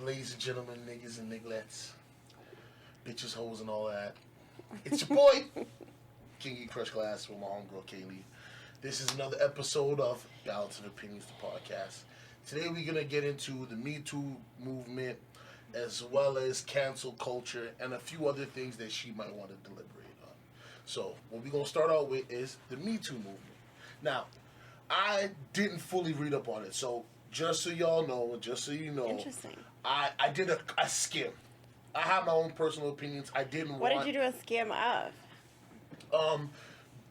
ladies and gentlemen, niggas and nigglets, bitches, hoes, and all that. It's your boy, Kingy Crush Glass with my homegirl Kaylee. This is another episode of Balance of Opinions, the podcast. Today we're going to get into the Me Too movement, as well as cancel culture, and a few other things that she might want to deliberate on. So, what we're going to start out with is the Me Too movement. Now, I didn't fully read up on it, so just so y'all know, just so you know, interesting. I did a skim. I have my own personal opinions. I didn't What did you do a skim of?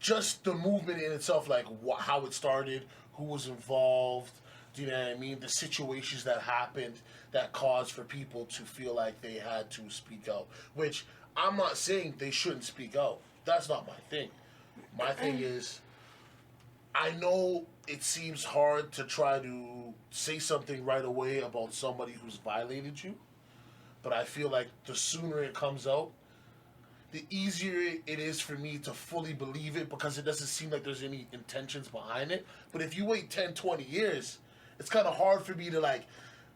Just the movement in itself, like how it started, who was involved, do you know what I mean? The situations that happened that caused for people to feel like they had to speak out. Which, I'm not saying they shouldn't speak out. That's not my thing. My thing is, I know it seems hard to try to say something right away about somebody who's violated you, but I feel like the sooner it comes out, the easier it is for me to fully believe it, because it doesn't seem like there's any intentions behind it. But if you wait 10, 20 years, it's kind of hard for me to, like,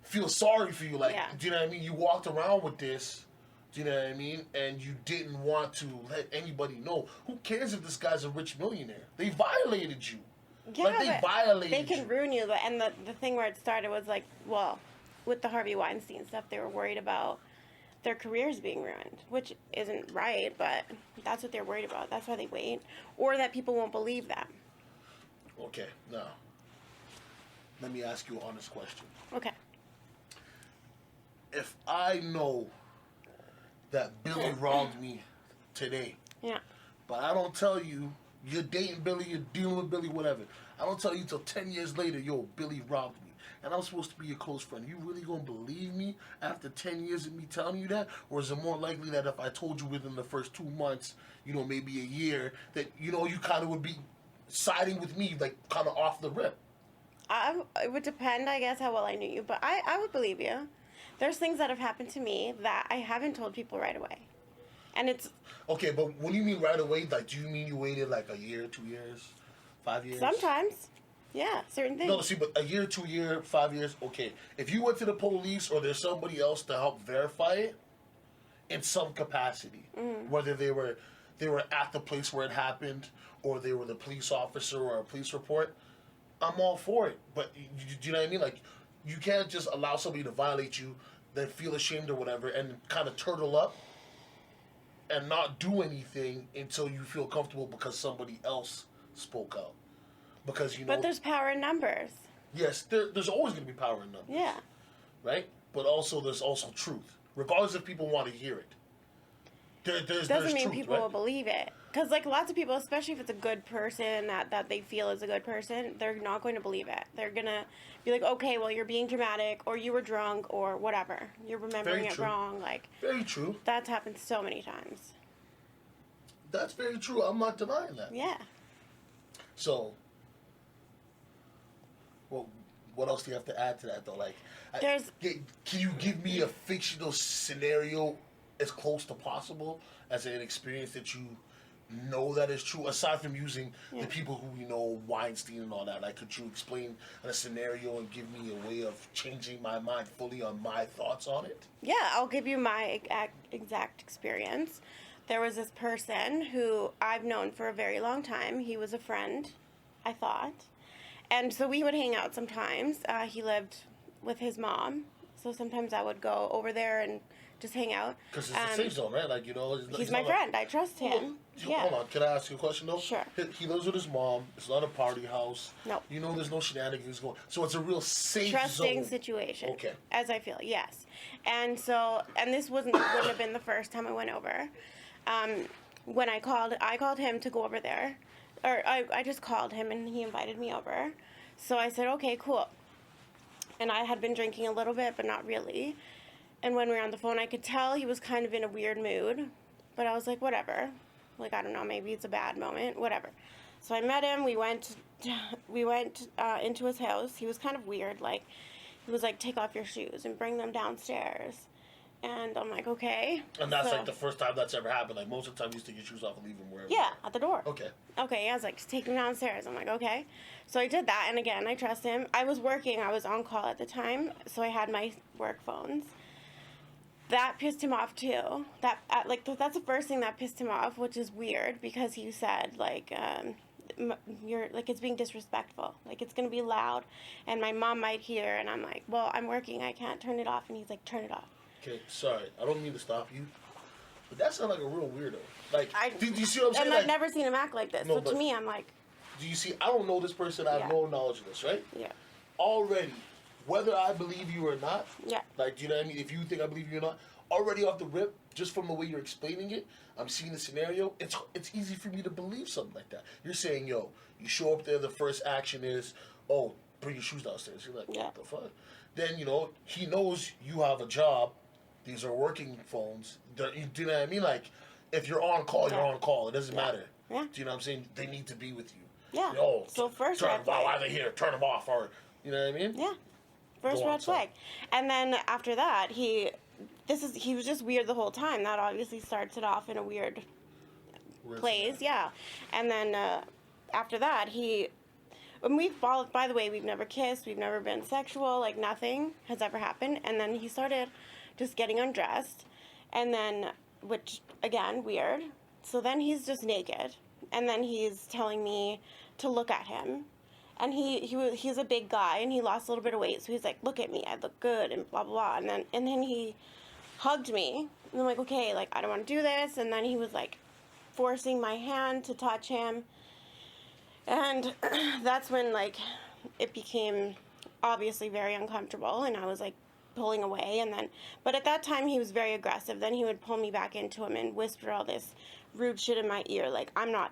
feel sorry for you. Like, do you know what I mean? You walked around with this, do you know what I mean? And you didn't want to let anybody know. Who cares if this guy's a rich millionaire? They violated you. Yeah, like, they violated they can ruin you. And the thing where it started was like, well, with the Harvey Weinstein stuff, they were worried about their careers being ruined, which isn't right, but that's what they're worried about. That's why they wait. Or that people won't believe them. Okay, now, let me ask you an honest question. Okay. If I know that Billy robbed me today, but I don't tell you, you're dating Billy, you're dealing with Billy, whatever. I don't tell you till 10 years later, yo, Billy robbed me. And I'm supposed to be your close friend. You really gonna believe me after 10 years of me telling you that? Or is it more likely that if I told you within the first 2 months, maybe a year, that, you kind of would be siding with me, like, kind of off the rip? It would depend, I guess, how well I knew you. But I would believe you. There's things that have happened to me that I haven't told people right away. And it's... Okay, but when you mean right away, like, do you mean you waited, like, a year, 2 years, 5 years? Sometimes. Yeah, certain things. No, see, but a year, 2 years, 5 years, okay. If you went to the police or there's somebody else to help verify it in some capacity, whether they were at the place where it happened or they were the police officer or a police report, I'm all for it. But do you know what I mean? Like, you can't just allow somebody to violate you, then feel ashamed or whatever, and kind of turtle up and not do anything until you feel comfortable because somebody else spoke out. Because, But there's power in numbers. Yes, there's always going to be power in numbers. Yeah. Right? But also, there's also truth. Regardless if people want to hear it. Doesn't mean truth, people right? will believe it. Because, like, lots of people, especially if it's a good person that they feel is a good person, they're not going to believe it. They're going to be like, okay, well, you're being dramatic, or you were drunk, or whatever. You're remembering it wrong. Like, very true. That's happened so many times. That's very true. I'm not denying that. Yeah. So, well, what else do you have to add to that, though? Like, can you give me a fictional scenario as close to possible as an experience that you know that is true, aside from using the people who Weinstein and all that? Like, could you explain a scenario and give me a way of changing my mind fully on my thoughts on it? Yeah, I'll give you my exact experience. There was this person who I've known for a very long time. He was a friend, I thought. And so we would hang out sometimes. He lived with his mom. So sometimes I would go over there and just hang out. Because it's a safe zone, right? Like, he's my friend. I trust him. Hold on. Can I ask you a question, though? Sure. He lives with his mom. It's not a party house. No. There's no shenanigans going. So it's a real safe trusting zone. situation. Okay. As I feel, yes. And this wouldn't have been the first time I went over. When I called him to go over there. Or I just called him and he invited me over. So I said, okay, cool. And I had been drinking a little bit, but not really. And when we were on the phone, I could tell he was kind of in a weird mood. But I was like, whatever. Like, I don't know, maybe it's a bad moment, whatever. So I met him. We went into his house. He was kind of weird. Like, he was like, take off your shoes and bring them downstairs. And I'm like, okay. And that's like the first time that's ever happened. Like, most of the time you just take your shoes off and leave them wherever. Yeah, at the door. Okay. Okay, yeah, I was like, just take them downstairs. I'm like, okay. So I did that, and again, I trust him. I was working. I was on call at the time, so I had my work phones. that pissed him off too. That's the first thing that pissed him off, which is weird because he said like, you're like, it's being disrespectful, like it's gonna be loud, and my mom might hear. And I'm like, well, I'm working, I can't turn it off. And he's like, turn it off. Okay, sorry, I don't mean to stop you, but that sounds like a real weirdo. Like, do you see what I'm saying? And like, I've never seen him act like this. No, So to but- me, I'm like, do you see? I don't know this person. I have Yeah. no knowledge of this, right? yeah, Already, whether I believe you or not, yeah, like, do you know what I mean? If you think I believe you or not, already off the rip, just from the way you're explaining it, I'm seeing the scenario. It's easy for me to believe something like that. You're saying, yo, you show up there, the first action is, oh, bring your shoes downstairs. You're like, Yeah. what the fuck? Then, you know, he knows you have a job. These are working phones. Do you know what I mean? Like, if you're on call, you're Yeah. on call. It doesn't Yeah. matter. Yeah. Do you know what I'm saying? They need to be with you. yeah. Yo, So first turn, red why flag. are they here? Turn them off, or you know what I mean? Yeah. First Go on, red sorry. flag. And then after that, he was just weird the whole time. That obviously starts it off in a weird Weird place, scenario. yeah. And then after that, when we've followed, by the way, we've never kissed, we've never been sexual, like nothing has ever happened. And then he started just getting undressed, and then, which again, weird. So then he's just naked, and then he's telling me to look at him. And he's a big guy, and he lost a little bit of weight, so he's like, look at me, I look good, and blah blah blah. And then he hugged me, and I'm like, okay, like I don't want to do this. And then he was like forcing my hand to touch him, and that's when like it became obviously very uncomfortable, and I was like pulling away. And then, but at that time he was very aggressive. Then he would pull me back into him and whisper all this rude shit in my ear, like, I'm not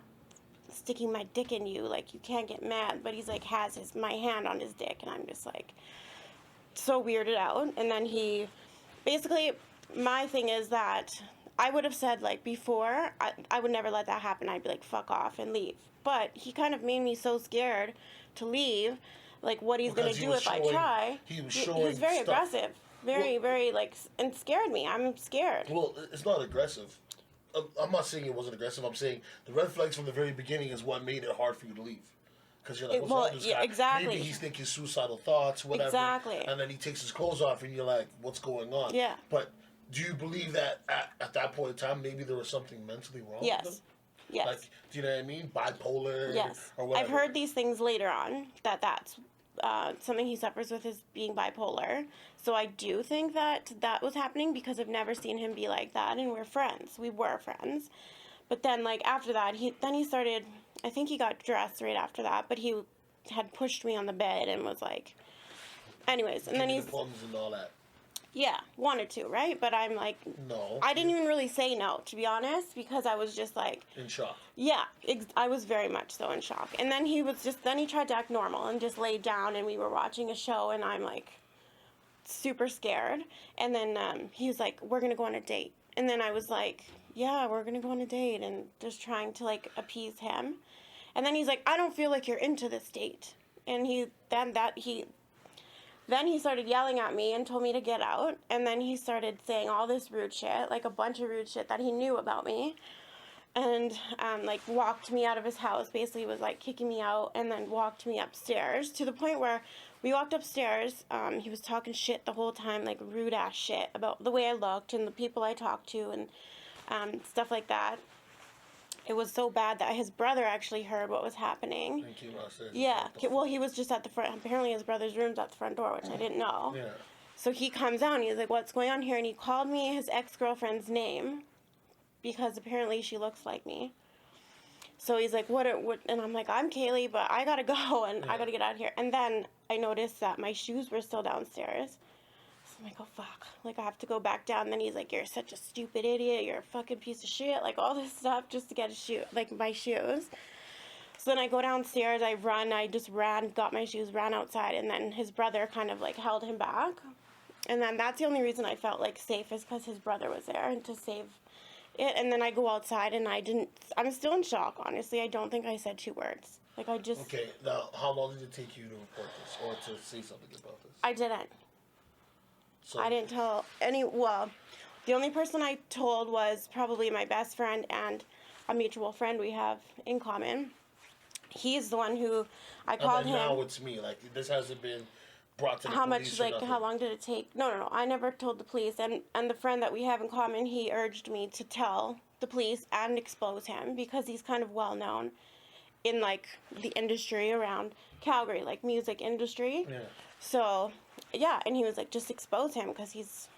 sticking my dick in you, like you can't get mad. But he's like has my hand on his dick, and I'm just like so weirded out. And then he basically, my thing is that I would have said, like, before, I would never let that happen. I'd be like, fuck off and leave. But he kind of made me so scared to leave, like what he's going Because to he do was if I showing- try. he was He showing was very stuff. aggressive, very like, and scared me. I'm scared. Well, it's not aggressive. I'm not saying it wasn't aggressive. I'm saying the red flags from the very beginning is what made it hard for you to leave. Because you're like, what's wrong with this yeah, guy? exactly. Maybe he's thinking suicidal thoughts, whatever. Exactly. And then he takes his clothes off, and you're like, what's going on? Yeah. But do you believe that at that point in time, maybe there was something mentally wrong with Yes. him? Yes. Like, do you know what I mean? Bipolar Yes. or whatever. I've heard these things later on, that's something he suffers with, is being bipolar. So I do think that was happening, because I've never seen him be like that, and we're friends. We were friends. But then, like, after that, he started, I think he got dressed right after that, but he had pushed me on the bed and was like, anyways, and then Give you he's, the plums and all that. yeah, wanted to, right? But I'm like, No. I didn't even really say no, to be honest, because I was just like, In shock. yeah, I was very much so in shock. And then he tried to act normal and just laid down, and we were watching a show, and I'm like super scared. And then he was like, we're going to go on a date. And then I was like, yeah, we're going to go on a date, and just trying to like appease him. And then he's like, I don't feel like you're into this date. And then he started yelling at me and told me to get out. And then he started saying all this rude shit, like a bunch of rude shit that he knew about me. And like walked me out of his house, basically was like kicking me out, and then walked me upstairs, to the point where we walked upstairs. He was talking shit the whole time, like rude ass shit about the way I looked and the people I talked to, and stuff like that. It was so bad that his brother actually heard what was happening. And came outside. Yeah, well, he was just at the front. Apparently his brother's room's at the front door, which I didn't know. Yeah. So he comes out and he's like, what's going on here? And he called me his ex-girlfriend's name, because apparently she looks like me. So he's like, what, and I'm like, I'm Kaylee, but I gotta go, and I gotta get out of here. And then I noticed that my shoes were still downstairs. So I'm like, oh fuck, like I have to go back down. And then he's like, you're such a stupid idiot, you're a fucking piece of shit, like all this stuff just to get my shoes. So then I go downstairs, I just ran, got my shoes, ran outside, and then his brother kind of like held him back. And then that's the only reason I felt like safe, is because his brother was there and to save it. And then I go outside, and I'm still in shock, honestly. I don't think I said 2 words. Like, I just, Okay, now how long did it take you to report this or to say something about this? I didn't. So, I didn't tell the only person I told was probably my best friend and a mutual friend we have in common. He's the one who I called and then him. now it's me. Like, this hasn't been brought to the how police much, or like, nothing? how long did it take? No. I never told the police. And the friend that we have in common, he urged me to tell the police and expose him because he's kind of well known in, like, the industry around Calgary, like, music industry. Yeah. So, yeah, and he was like, just expose him because he's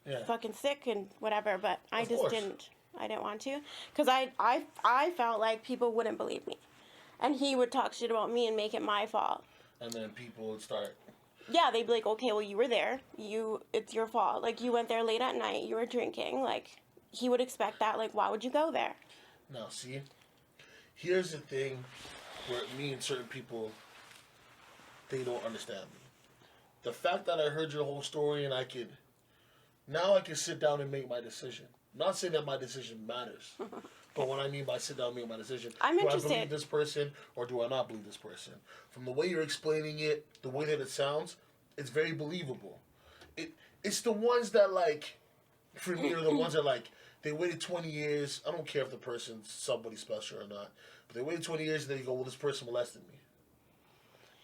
Yeah. fucking sick and whatever. But I Of just course. didn't. I didn't want to because I felt like people wouldn't believe me. And he would talk shit about me and make it my fault. And then people would start. Yeah, they'd be like, okay, well, you were there. It's your fault. Like, you went there late at night. You were drinking. Like, he would expect that. Like, why would you go there? Now, see, here's the thing where me and certain people, they don't understand me. The fact that I heard your whole story and I can sit down and make my decision. Not saying that my decision matters. But what I mean by sit down and make my decision, I'm do interested. I believe this person or do I not believe this person? From the way you're explaining it, the way that it sounds, it's very believable. It's the ones that, like, for me, are the ones that, like, they waited 20 years. I don't care if the person's somebody special or not, but they waited 20 years and then you go, well, this person molested me.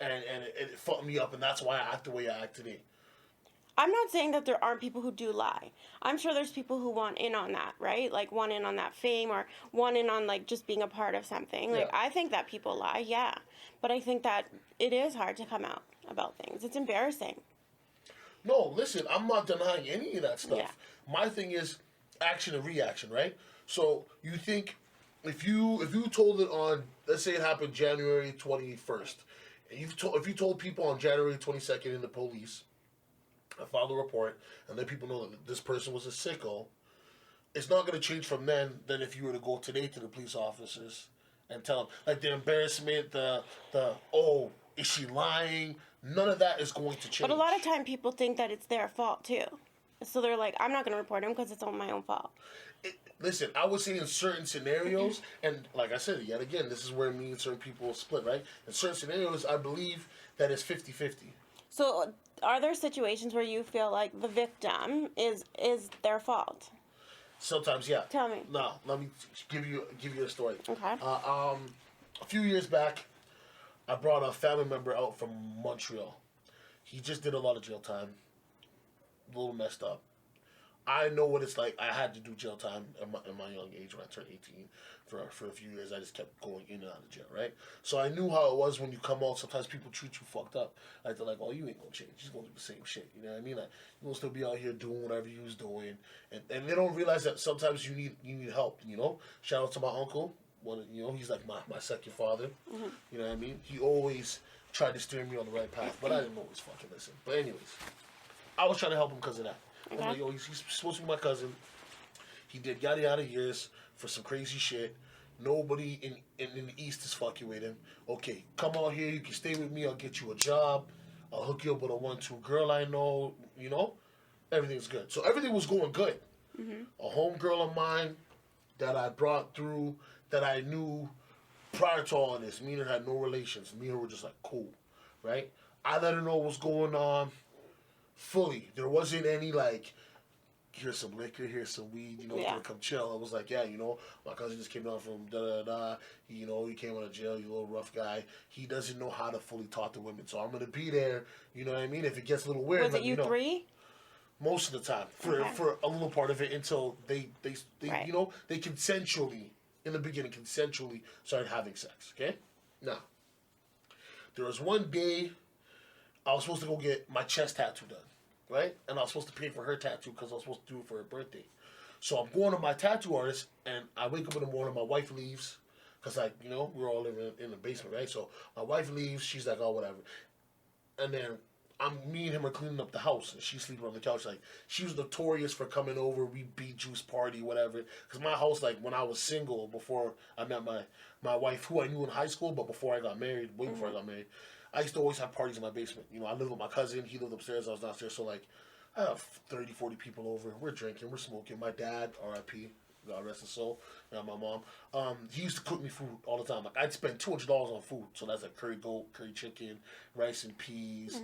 And it fucked me up, and that's why I act the way I act today. I'm not saying that there aren't people who do lie. I'm sure there's people who want in on that, right? Like, want in on that fame or want in on, like, just being a part of something. Like, Yeah. I think that people lie, yeah. But I think that it is hard to come out about things. It's embarrassing. No, listen, I'm not denying any of that stuff. Yeah. My thing is action and reaction, right? So you think if you told it on, let's say it happened January 21st, and if you told people on January 22nd in the police, I filed a report, and then people know that this person was a sicko, it's not going to change from then than if you were to go today to the police officers and tell them, like, the embarrassment, the oh, is she lying? None of that is going to change. But a lot of time people think that it's their fault, too. So they're like, I'm not going to report him because it's on my own fault. Listen, I would say in certain scenarios, and like I said, yet again, this is where me and certain people split, right? In certain scenarios, I believe that it's 50-50. So are there situations where you feel like the victim is their fault? Sometimes, yeah. Tell me. Now, let me give you a story. Okay. A few years back, I brought a family member out from Montreal. He just did a lot of jail time. A little messed up. I know what it's like. I had to do jail time in my young age when I turned 18. For a few years, I just kept going in and out of jail, right? So I knew how it was when you come out. Sometimes people treat you fucked up. Like, they're like, oh, you ain't gonna change. You're gonna do the same shit. You know what I mean? Like, you're gonna still be out here doing whatever you was doing. And they don't realize that sometimes you need help, you know? Shout out to my uncle. He's like my second father. Mm-hmm. You know what I mean? He always tried to steer me on the right path, but I didn't always fucking listen. But anyways, I was trying to help him because of that. Okay. I'm like, yo, he's supposed to be my cousin. He did yada yada years for some crazy shit. Nobody in the East is fucking with him. Okay, come out here. You can stay with me. I'll get you a job. I'll hook you up with a 1-2 girl I know. You know, everything's good. So everything was going good. Mm-hmm. A home girl of mine that I brought through, that I knew prior to all of this. Me and her had no relations. Me and her were just like cool, right? I let her know what's going on fully. There wasn't any like, here's some liquor, here's some weed, Yeah. gonna come chill. I was like, yeah, my cousin just came down from da-da-da. He came out of jail, you little rough guy. He doesn't know how to fully talk to women, so I'm gonna be there, you know what I mean? If it gets a little weird, Was it you three? Most of the time, for a little part of it, until they Right. they consensually, in the beginning, started having sex, okay? Now, there was one day I was supposed to go get my chest tattoo done, right? And I was supposed to pay for her tattoo because I was supposed to do it for her birthday. So I'm going to my tattoo artist, and I wake up in the morning, my wife leaves, because, like, we're all living in the basement, right? So my wife leaves, she's like, oh, whatever. And then me and him are cleaning up the house, and she's sleeping on the couch. Like, she was notorious for coming over, we beat juice party, whatever. Because my house, like, when I was single, before I met my wife, who I knew in high school, but before I got married, way before I got married, I used to always have parties in my basement. I lived with my cousin. He lived upstairs. I was downstairs. So, like, I have 30, 40 people over. We're drinking. We're smoking. My dad, R.I.P., God rest his soul, and my mom, he used to cook me food all the time. Like, I'd spend $200 on food. So that's like curry goat, curry chicken, rice and peas,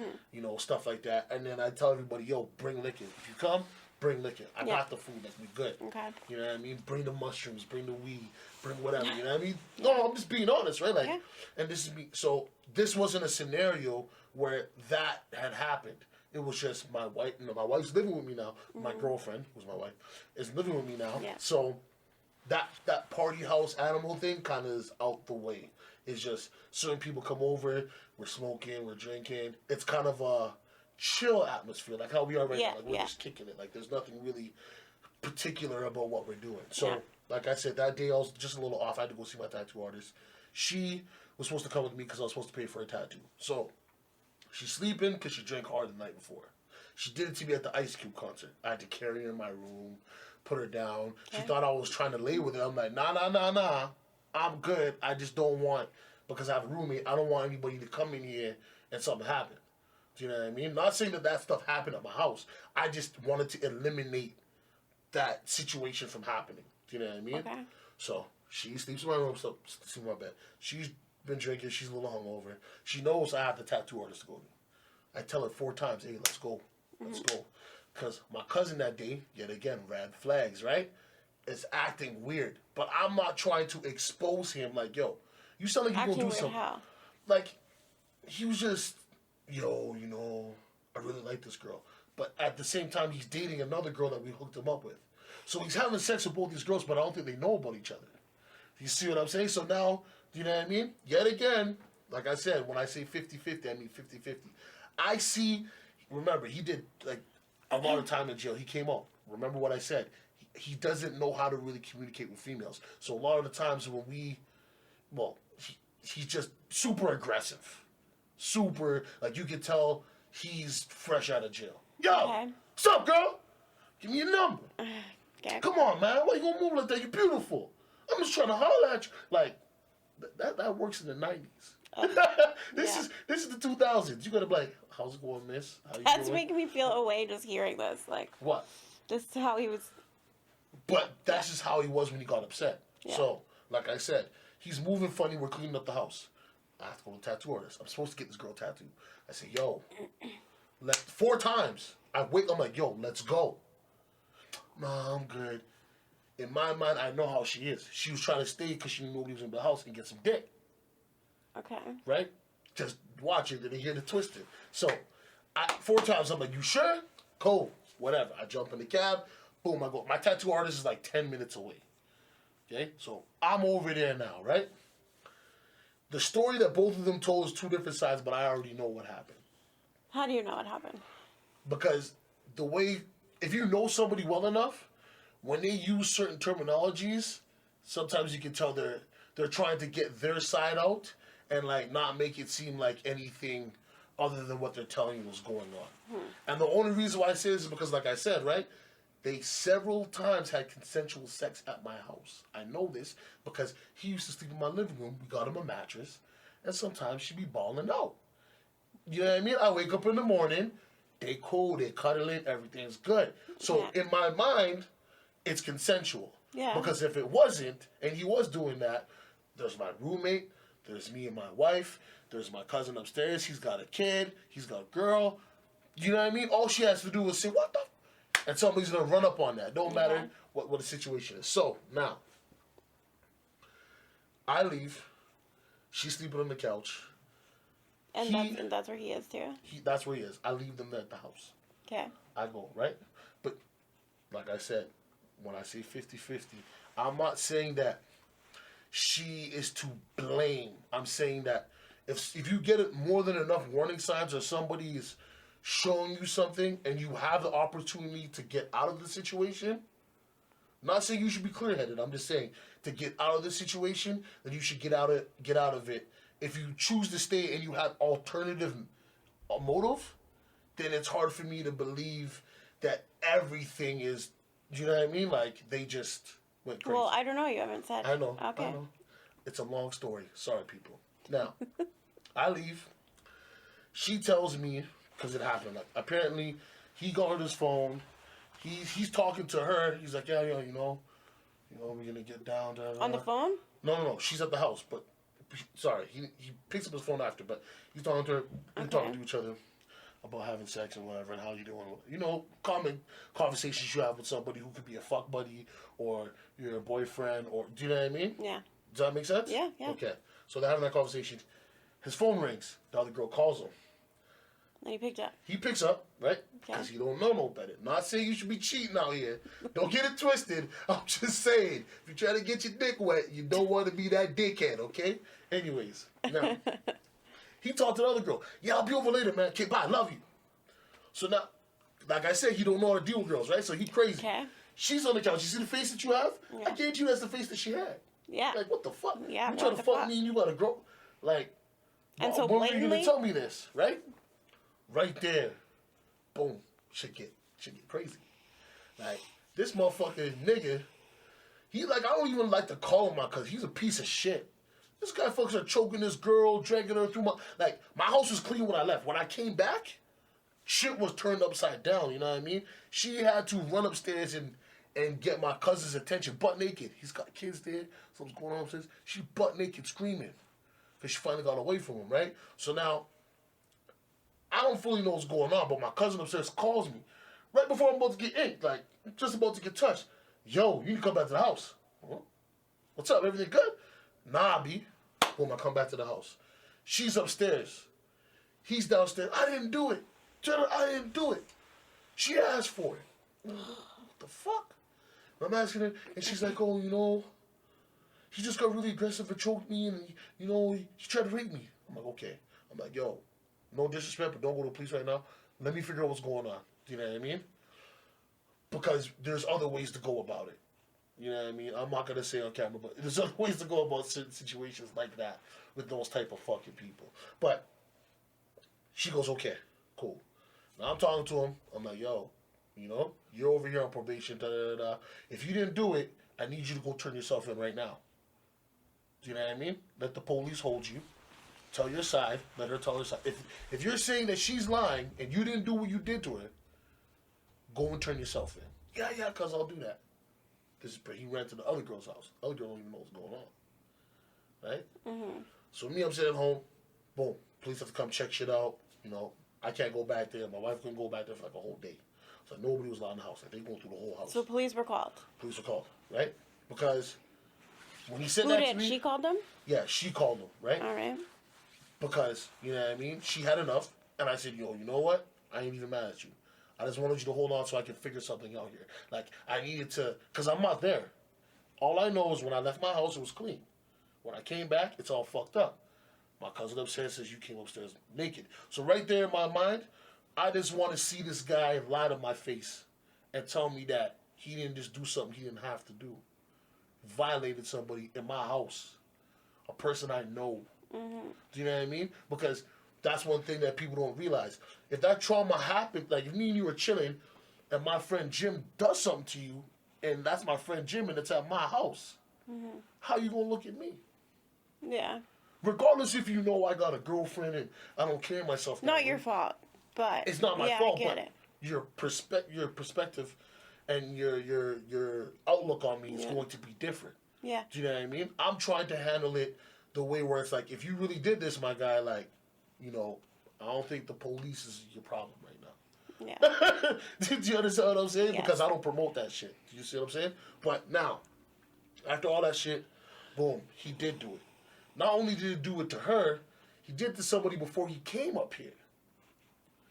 stuff like that. And then I'd tell everybody, yo, bring liquor. If you come, bring liquor. I Yeah. got the food. Like, we good. Okay. You know what I mean? Bring the mushrooms, bring the weed, bring whatever. You know what I mean? No, I'm just being honest, right? Like, Yeah. and this is me. So this wasn't a scenario where that had happened. It was just my wife. You know, my wife's living with me now. My girlfriend, who's my wife, is living with me now. Yeah. So that party house animal thing kind of is out the way. It's just certain people come over, we're smoking, we're drinking. It's kind of a chill atmosphere, like how we are right Yeah, now. Like we're yeah. just kicking it. Like there's nothing really particular about what we're doing. So, Yeah. like I said, that day I was just a little off. I had to go see my tattoo artist. She was supposed to come with me because I was supposed to pay for a tattoo. So, she's sleeping because she drank hard the night before. She did it to me at the Ice Cube concert. I had to carry her in my room, put her down. She Okay. thought I was trying to lay with her. I'm like, nah. I'm good. I just don't want, because I have a roommate, I don't want anybody to come in here and something happen. Do you know what I mean? Not saying that stuff happened at my house. I just wanted to eliminate that situation from happening. Do you know what I mean? Okay. So she sleeps in my room, so sleeps in my bed. She's been drinking. She's a little hungover. She knows I have the tattoo artist to go to. I tell her 4 times, hey, let's go. Let's go. Because my cousin that day, yet again, red flags, right? Is acting weird. But I'm not trying to expose him like, yo, you sound like you're Acting going to do weird something. how? Like, he was just, yo, you know, I really like this girl. But at the same time, he's dating another girl that we hooked him up with. So he's having sex with both these girls, but I don't think they know about each other. You see what I'm saying? So now, do you know what I mean? Yet again, like I said, when I say 50-50, I mean 50-50. I see, remember, he did like a lot of time in jail. He came out. Remember what I said. He doesn't know how to really communicate with females. So a lot of the times when he's just super aggressive. Super, like you can tell he's fresh out of jail. Yo, Okay. what's up, girl? Give me your number. Okay. Come on, man. Why you gonna move like that? You're beautiful. I'm just trying to holler at you. Like, that works in the 90s. This yeah. is the 2000s. You gotta be like, how's it going, miss? How you That's doing? making me feel away just hearing this. Like, What? just how he was. But that's just how he was when he got upset. Yeah. So, like I said, he's moving funny. We're cleaning up the house. I have to go to the tattoo artist. I'm supposed to get this girl tattooed. I say, yo, 4 times. I'm like, yo, let's go. Nah, I'm good. In my mind, I know how she is. She was trying to stay because she knew nobody was in the house and get some dick. Okay. Right? Just watch it and then hear the twisted. So, 4 times, I'm like, you sure? Cool. Whatever. I jump in the cab. Boom, I go. My tattoo artist is like 10 minutes away. Okay? So, I'm over there now, right? The story that both of them told is 2 different sides, but I already know what happened. How do you know what happened? Because the way, if you know somebody well enough, when they use certain terminologies, sometimes you can tell they're trying to get their side out and like not make it seem like anything other than what they're telling you is going on. And the only reason why I say this is because, like I said, right, they several times had consensual sex at my house. I know this because he used to sleep in my living room. We got him a mattress, and sometimes she'd be balling out. You know what I mean? I wake up in the morning, they cool, they cuddling, everything's good. So Yeah. in my mind, it's consensual. Yeah. Because if it wasn't, and he was doing that, there's my roommate, there's me and my wife, there's my cousin upstairs, he's got a kid, he's got a girl. You know what I mean? All she has to do is say, what the f-? And somebody's going to run up on that. Don't matter Yeah. what the situation is. So, now, I leave. She's sleeping on the couch. And He- that's where he is too. That's where he is. I leave them there at the house. Okay. I go, right? But, like I said, when I say 50-50, I'm not saying that she is to blame. I'm saying that if you get more than enough warning signs or somebody is showing you something and you have the opportunity to get out of the situation, I'm not saying you should be clear-headed. I'm just saying to get out of the situation, then you should get out of it. If you choose to stay and you have alternative motive, then it's hard for me to believe that everything is, you know what I mean? Like, they just went crazy. Well, I don't know. You haven't said. I know. Okay. I know. It's a long story. Sorry, people. Now, I leave. She tells me, because it happened, like, apparently he got her his phone. He's talking to her. He's like, yeah, you know, we're going to get down. On the phone? No. She's at the house, but, sorry, he picks up his phone after, but he's talking to her. They're talking to each other. about having sex and whatever and how you doing. You know, common conversations you have with somebody who could be a fuck buddy or your boyfriend or do you know what I mean? Yeah. Does that make sense? Yeah, yeah. Okay. So they're having that conversation. His phone rings. The other girl calls him. And he picked up. He picks up, right? Okay. Because he don't know no better. Not saying you should be cheating out here. Don't get it twisted. I'm just saying, if you try to get your dick wet, you don't want to be that dickhead, okay? Anyways, now, he talked to the other girl. Yeah, I'll be over later, man. Okay, bye, love you. So now, like I said, he don't know how to deal with girls, right? So he crazy. Okay. She's on the couch. You see the face that you have? Yeah. I guarantee you that's the face that she had. Yeah. Like, what the fuck? Yeah, You trying what to the fuck fuck? me and you got to grow? Like, And so when were you going blatantly? to tell me this, right? Right there. Boom. Shit get crazy. Like, this motherfucking nigga, he like, I don't even like to call him out because he's a piece of shit. This guy fucking are choking this girl, dragging her through my house was clean when I left. When I came back, shit was turned upside down, you know what I mean? She had to run upstairs and get my cousin's attention, butt naked. He's got kids there, something's going on upstairs. She butt naked screaming because she finally got away from him, right? So now, I don't fully know what's going on, but my cousin upstairs calls me right before I'm about to get inked, like just about to get touched. Yo, you need to come back to the house. Huh? What's up? Everything good? Nah, B. Boom, I come back to the house. She's upstairs. He's downstairs. I didn't do it. Jenna, I didn't do it. She asked for it. What the fuck? I'm asking her, and she's like, oh, you know, he just got really aggressive and choked me, and, you know, he tried to rape me. I'm like, okay. I'm like, yo, no disrespect, but don't go to the police right now. Let me figure out what's going on. Do you know what I mean? Because there's other ways to go about it. You know what I mean? I'm not going to say on camera, but there's other ways to go about certain situations like that with those type of fucking people. But she goes, okay, cool. Now I'm talking to him. I'm like, yo, you know, you're over here on probation. Da, da, da, da. If you didn't do it, I need you to go turn yourself in right now. Do you know what I mean? Let the police hold you. Tell your side. Let her tell her side. If you're saying that she's lying and you didn't do what you did to her, go and turn yourself in. Yeah, cuz I'll do that. He ran to the other girl's house. The other girl don't even know what's going on. Right? Mm-hmm. So me, I'm sitting at home. Boom. Police have to come check shit out. You know, I can't go back there. My wife couldn't go back there for like a whole day. So nobody was allowed in the house. Like, they go through the whole house. So police were called. Police were called, right? Because when he said Who that did? to me... She called them? Yeah, she called him, right? All right. Because, you know what I mean? She had enough. And I said, yo, you know what? I ain't even mad at you. I just wanted you to hold on so I can figure something out here. Like, I needed to... Because I'm not there. All I know is when I left my house, it was clean. When I came back, it's all fucked up. My cousin upstairs says you came upstairs naked. So right there in my mind, I just want to see this guy lie to my face and tell me that he didn't just do something he didn't have to do. Violated somebody in my house. A person I know. Mm-hmm. Do you know what I mean? Because that's one thing that people don't realize. If that trauma happened, like if me and you were chilling and my friend Jim does something to you, and that's my friend Jim and it's at my house, how you gonna look at me? Yeah. Regardless if you know I got a girlfriend and I don't carry myself that Not way. your fault, but It's not my yeah, fault, I get but it. your perspective and your outlook on me is going to be different. Yeah. Do you know what I mean? I'm trying to handle it the way where it's like, if you really did this, my guy, like, you know, I don't think the police is your problem right now. Yeah. Do you understand what I'm saying? Yes. Because I don't promote that shit. Do you see what I'm saying? But now, after all that shit, boom, he did do it. Not only did he do it to her, he did it to somebody before he came up here.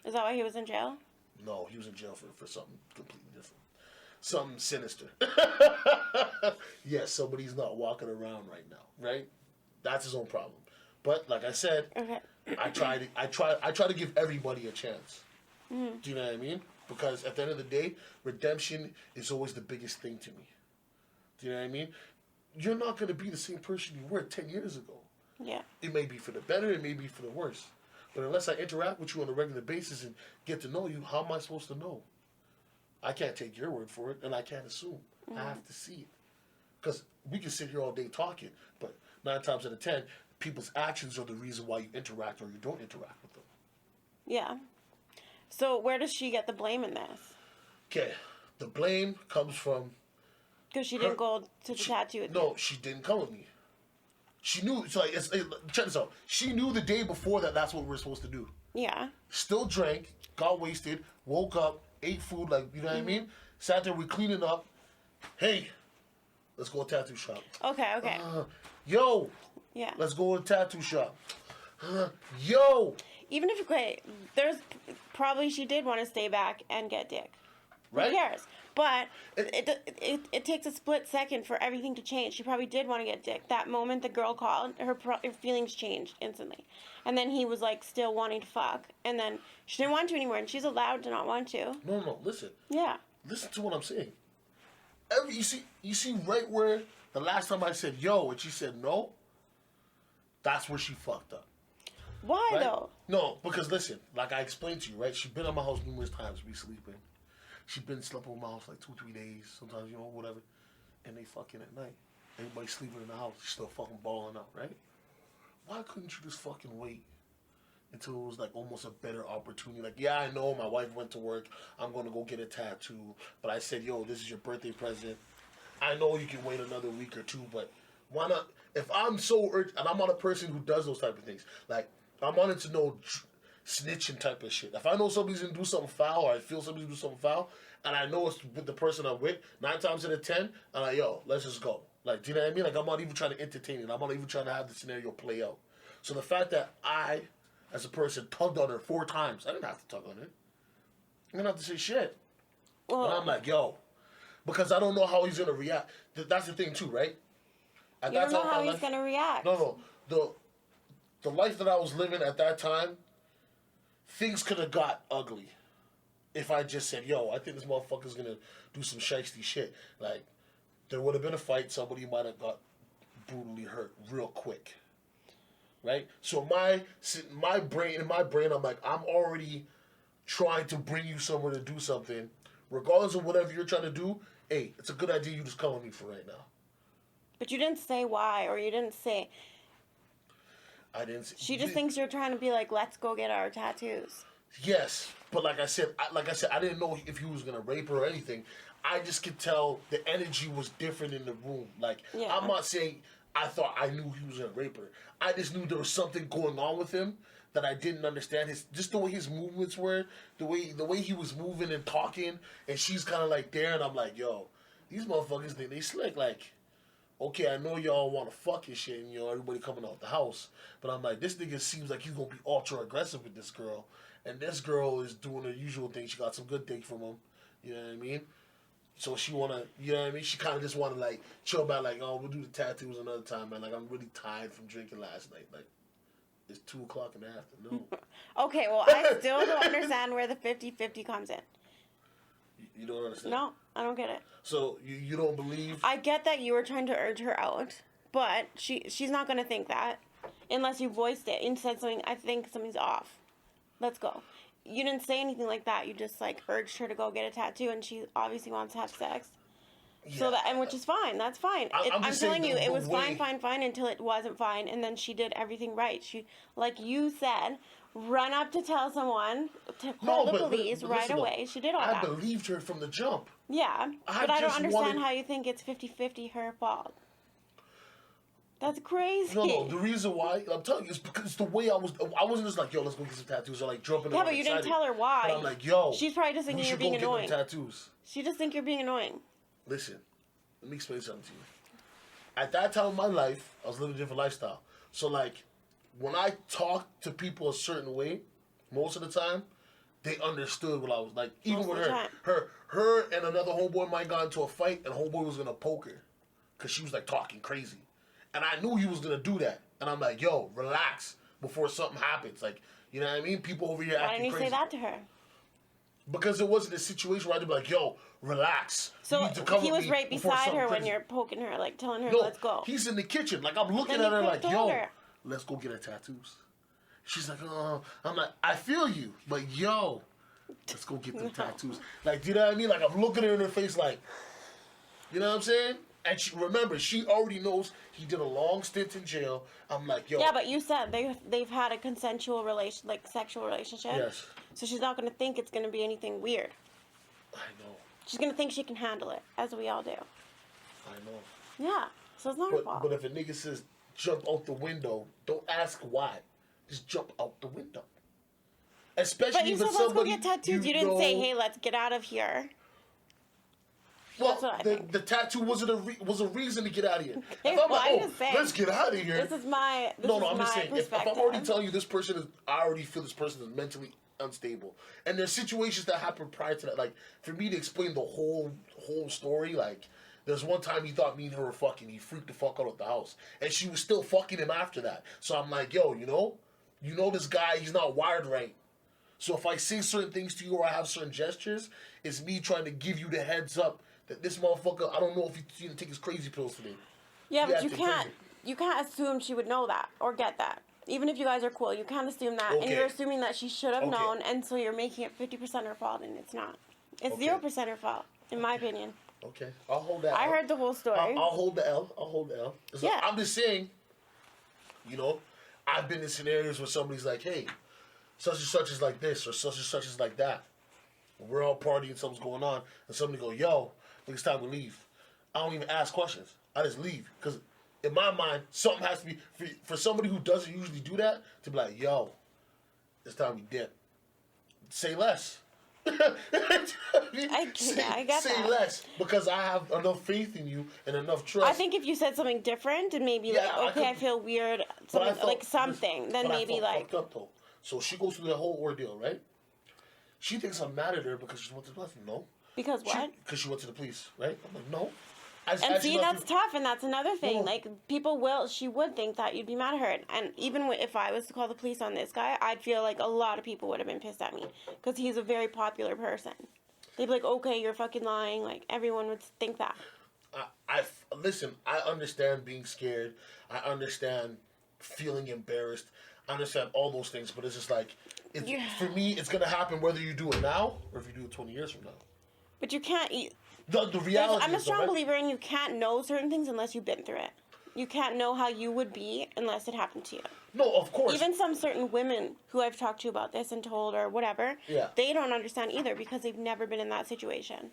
Is that why he was in jail? No, he was in jail for something completely different. Something sinister. Yes, somebody's not walking around right now, right? That's his own problem. But like I said, Okay. I try to give everybody a chance. Mm-hmm. Do you know what I mean? Because at the end of the day, redemption is always the biggest thing to me. Do you know what I mean? You're not going to be the same person you were 10 years ago. Yeah. It may be for the better, it may be for the worse. But unless I interact with you on a regular basis and get to know you, how am I supposed to know? I can't take your word for it, and I can't assume. I have to see it. Because we can sit here all day talking, but 9 times out of 10, people's actions are the reason why you interact or you don't interact with them. Yeah. So where does she get the blame in this? Okay, the blame comes from... Because she didn't go to the tattoo with No, you. she didn't come with me. She knew. So like, check this out. She knew the day before that that's what we were supposed to do. Yeah. Still drank, got wasted, woke up, ate food, like, you know what I mean? Sat there, we cleaning up. Hey, let's go to a tattoo shop. Okay. Yo, Yeah. let's go to a tattoo shop. Yo, Even if there's probably she did want to stay back and get dick. right? Who cares? But it takes a split second for everything to change. She probably did want to get dick. That moment the girl called, her feelings changed instantly. And then he was like still wanting to fuck. And then she didn't want to anymore. And she's allowed to not want to. No, listen. Yeah. Listen to what I'm saying. You see right where the last time I said yo and she said no, that's where she fucked up. Why Right? though? No, because listen, like I explained to you, right? She's been at my house numerous times, we sleeping. She's been sleeping with my house like 2-3 days, sometimes, you know, whatever. And they fucking at night. Everybody sleeping in the house. She's still fucking balling out, right? Why couldn't you just fucking wait until it was like almost a better opportunity? Like, yeah, I know my wife went to work. I'm gonna go get a tattoo. But I said, yo, this is your birthday present. I know you can wait another week or two, but why not? If I'm so urgent, and I'm not a person who does those type of things. Like, I'm on it to know snitching type of shit. If I know somebody's gonna do something foul, or I feel somebody's gonna do something foul, and I know it's with the person I'm with, 9 times out of 10, I'm like, yo, let's just go. Like, do you know what I mean? Like, I'm not even trying to entertain it. I'm not even trying to have the scenario play out. So the fact that I, as a person, tugged on her 4 times, I didn't have to tug on her. I didn't have to say shit. Well, And I'm like, yo, because I don't know how he's gonna react. That's the thing too, right? At you don't know time, how my he's life- gonna react. No. The life that I was living at that time, things could have got ugly if I just said, yo, I think this motherfucker's gonna do some shiesty shit. Like, there would have been a fight, somebody might have got brutally hurt real quick. Right? So in my brain, I'm like, I'm already trying to bring you somewhere to do something. Regardless of whatever you're trying to do, hey, it's a good idea you just come with me for right now. But you didn't say why, or you didn't say. I didn't. She just thinks you're trying to be like, let's go get our tattoos. Yes, but like I said, I didn't know if he was gonna rape her or anything. I just could tell the energy was different in the room. Like, Yeah. I'm not saying I thought I knew he was gonna rape her. I just knew there was something going on with him that I didn't understand. Just the way his movements were, the way he was moving and talking, and she's kind of like there, and I'm like, yo, these motherfuckers think they slick. Like, okay, I know y'all want to fuck and shit, and you know everybody coming out the house, but I'm like, this nigga seems like he's gonna be ultra aggressive with this girl, and this girl is doing her usual thing. She got some good dick from him, you know what I mean? So she wanna, you know what I mean? She kind of just wanna like chill back, like, oh, we'll do the tattoos another time, man. Like, I'm really tired from drinking last night. Like, it's 2:00 in the afternoon. Okay, well, I still don't understand where the 50-50 comes in. You don't understand? No, I don't get it. So you don't believe? I get that you were trying to urge her out, but she's not going to think that unless you voiced it and said something, I think something's off. Let's go. You didn't say anything like that. You just like urged her to go get a tattoo, and she obviously wants to have sex. So that, and which is fine. That's fine. I'm I'm just telling saying you, the it was way- fine until it wasn't fine, and then she did everything right. She, like you said, run up to tell someone to call the police right listen, though, away. She did all I that. believed her from the jump. Yeah, I but I don't just understand wanted- how you think it's 50-50 her fault. That's crazy. No, the reason why I'm telling you is because the way I wasn't just like, yo, let's go get some tattoos or like jumping. Yeah, around but you didn't excited. tell her why. But I'm like, yo, She's probably just we thinking you're should being go get them annoying. tattoos. She just think you're being annoying. Listen, let me explain something to you. At that time of my life, I was living a different lifestyle. So like, when I talked to people a certain way, most of the time, they understood what I was like. Even Most with of the time. her and another homeboy might got into a fight, and homeboy was gonna poke her, cause she was like talking crazy, and I knew he was gonna do that, and I'm like, yo, relax before something happens. Like, you know what I mean? People over here Why acting didn't you crazy. say that to her? Because it wasn't a situation where I'd be like, yo, relax. You So need to come he with was me right before beside something her when crazy. you're poking her, like telling her, No, let's go. he's in the kitchen. Like, I'm looking Then at you her could've like, told yo, her. let's go get her tattoos. She's like, I'm like, I feel you, but yo, let's go get the tattoos. Like, do you know what I mean? Like, I'm looking at her in her face like, you know what I'm saying? And she already knows he did a long stint in jail. I'm like, yo. Yeah, but you said they've had a consensual sexual relationship. Yes. So she's not going to think it's going to be anything weird. I know. She's going to think she can handle it, as we all do. I know. Yeah. So it's not her fault. But if a nigga says jump out the window. Don't ask why. Just jump out the window. Especially But you if said it's let's go somebody get tattoos. You didn't say, hey, let's get out of here. Well, That's what I think. the tattoo was a reason to get out of here. Okay, If I'm well, I'm like, just saying, let's get out of here. This is my I'm just saying. If I'm already perspective. telling you this person is, I already feel this person is mentally unstable, and there's situations that happen prior to that. Like for me to explain the whole story, like there's one time he thought me and her were fucking. He freaked the fuck out of the house, and she was still fucking him after that. So I'm like, yo, you know this guy, he's not wired right. So if I say certain things to you or I have certain gestures, it's me trying to give you the heads up that this motherfucker, I don't know if he's going to take his crazy pills today. Yeah, but acting you can't assume she would know that or get that. Even if you guys are cool, you can't assume that. And Okay. you're assuming that she should have Okay. known, and so you're making it 50% her fault, and it's not. It's Okay. 0% her fault, in my opinion. Okay, I'll hold that. I L. heard the whole story. I'll hold the L. I'll hold the L. So Yeah. I'm just saying, I've been in scenarios where somebody's like, hey, such and such is like this or such and such is like that. We're all partying, something's going on, and somebody go, yo, I think it's time to leave. I don't even ask questions. I just leave. Because in my mind, something has to be, for somebody who doesn't usually do that, to be like, yo, it's time we dip. Say less. I get say that. less. Because I have enough faith in you and enough trust. I think if you said something different and maybe Yeah, I like, okay, I could- feel weird, But I something, felt- like something, then but I maybe felt like, fucked up, though. So she goes through that whole ordeal, right? She thinks I'm mad at her because she went to the police. No. because what? Because she went to the police, right? I'm like, no. And see, that's tough, and that's another thing. No. Like, she would think that you'd be mad at her. And even if I was to call the police on this guy, I'd feel like a lot of people would have been pissed at me. Because he's a very popular person. They'd be like, okay, you're fucking lying. Like, everyone would think that. Listen, I understand being scared. I understand feeling embarrassed. I understand all those things, but it's just like, for me, it's going to happen whether you do it now or if you do it 20 years from now. But you can't... The reality I'm a is, strong right? believer in you can't know certain things unless you've been through it. You can't know how you would be unless it happened to you. No, of course. Even some certain women who I've talked to about this and told or whatever, Yeah. they don't understand either because they've never been in that situation.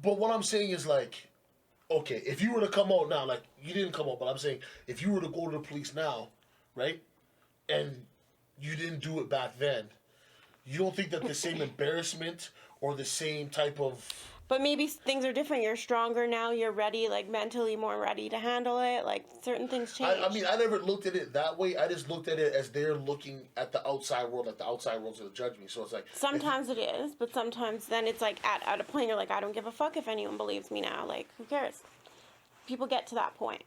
But what I'm saying is like, okay, if you were to come out now, like you didn't come out, but I'm saying if you were to go to the police now, right, and you didn't do it back then, you don't think that the same embarrassment or the same type of... But maybe things are different. You're stronger now. You're ready, like mentally more ready to handle it. Like certain things change. I mean, I never looked at it that way. I just looked at it as they're looking at the outside world, like the outside world's gonna judge me. So it's like... Sometimes it is, but sometimes then it's like at a point you're like, I don't give a fuck if anyone believes me now. Like, who cares? People get to that point.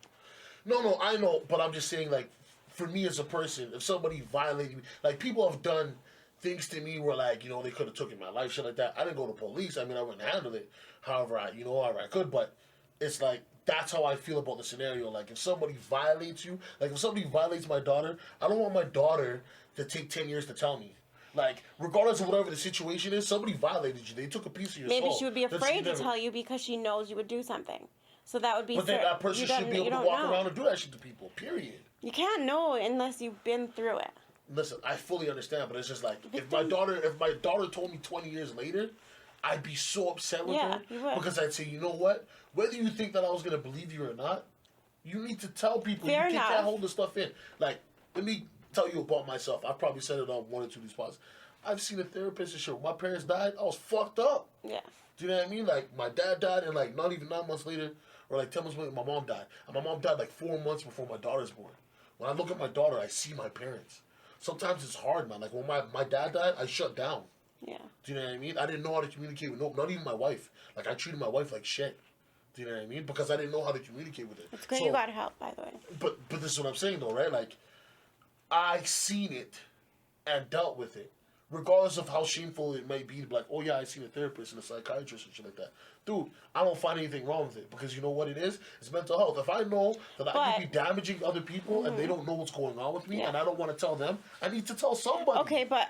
No, I know, but I'm just saying, like, for me as a person, if somebody violated me, like, people have done things to me where, like, they could have taken my life, shit like that. I didn't go to police. I mean, I wouldn't handle it however I could, but it's like, that's how I feel about the scenario. Like, if somebody violates you, like, if somebody violates my daughter, I don't want my daughter to take 10 years to tell me. Like, regardless of whatever the situation is, somebody violated you. They took a piece of your soul. Maybe she would be That's- afraid you to never- tell you because she knows you would do something. So that would be... But then that person you don't- should be you able to don't walk know. around and do that shit to people, period. You can't know unless you've been through it. Listen, I fully understand, but it's just like if my Victims- daughter told me 20 years later, I'd be so upset with Yeah, her you would. because I'd say, you know what? Whether you think that I was gonna believe you or not, you need to tell people. Fair You enough. can't hold this stuff in. Like, let me tell you about myself. I probably said it on one or two of these podcasts. I've seen a therapist and shit. When my parents died, I was fucked up. Yeah. Do you know what I mean? Like, my dad died, and like not even 9 months later, or like 10 months later, my mom died. And my mom died like 4 months before my daughter's born. When I look at my daughter, I see my parents. Sometimes it's hard, man. Like, when my dad died, I shut down. Yeah. Do you know what I mean? I didn't know how to communicate with not even my wife. Like, I treated my wife like shit. Do you know what I mean? Because I didn't know how to communicate with her. It's good So- you got help, by the way. But this is what I'm saying, though, right? Like, I seen it and dealt with it. Regardless of how shameful it might be to be like, oh yeah, I seen a therapist and a psychiatrist and shit like that. Dude, I don't find anything wrong with it because you know what it is? It's mental health. If I know that I could be damaging other people and they don't know what's going on with me and I don't want to tell them, I need to tell somebody. Okay, but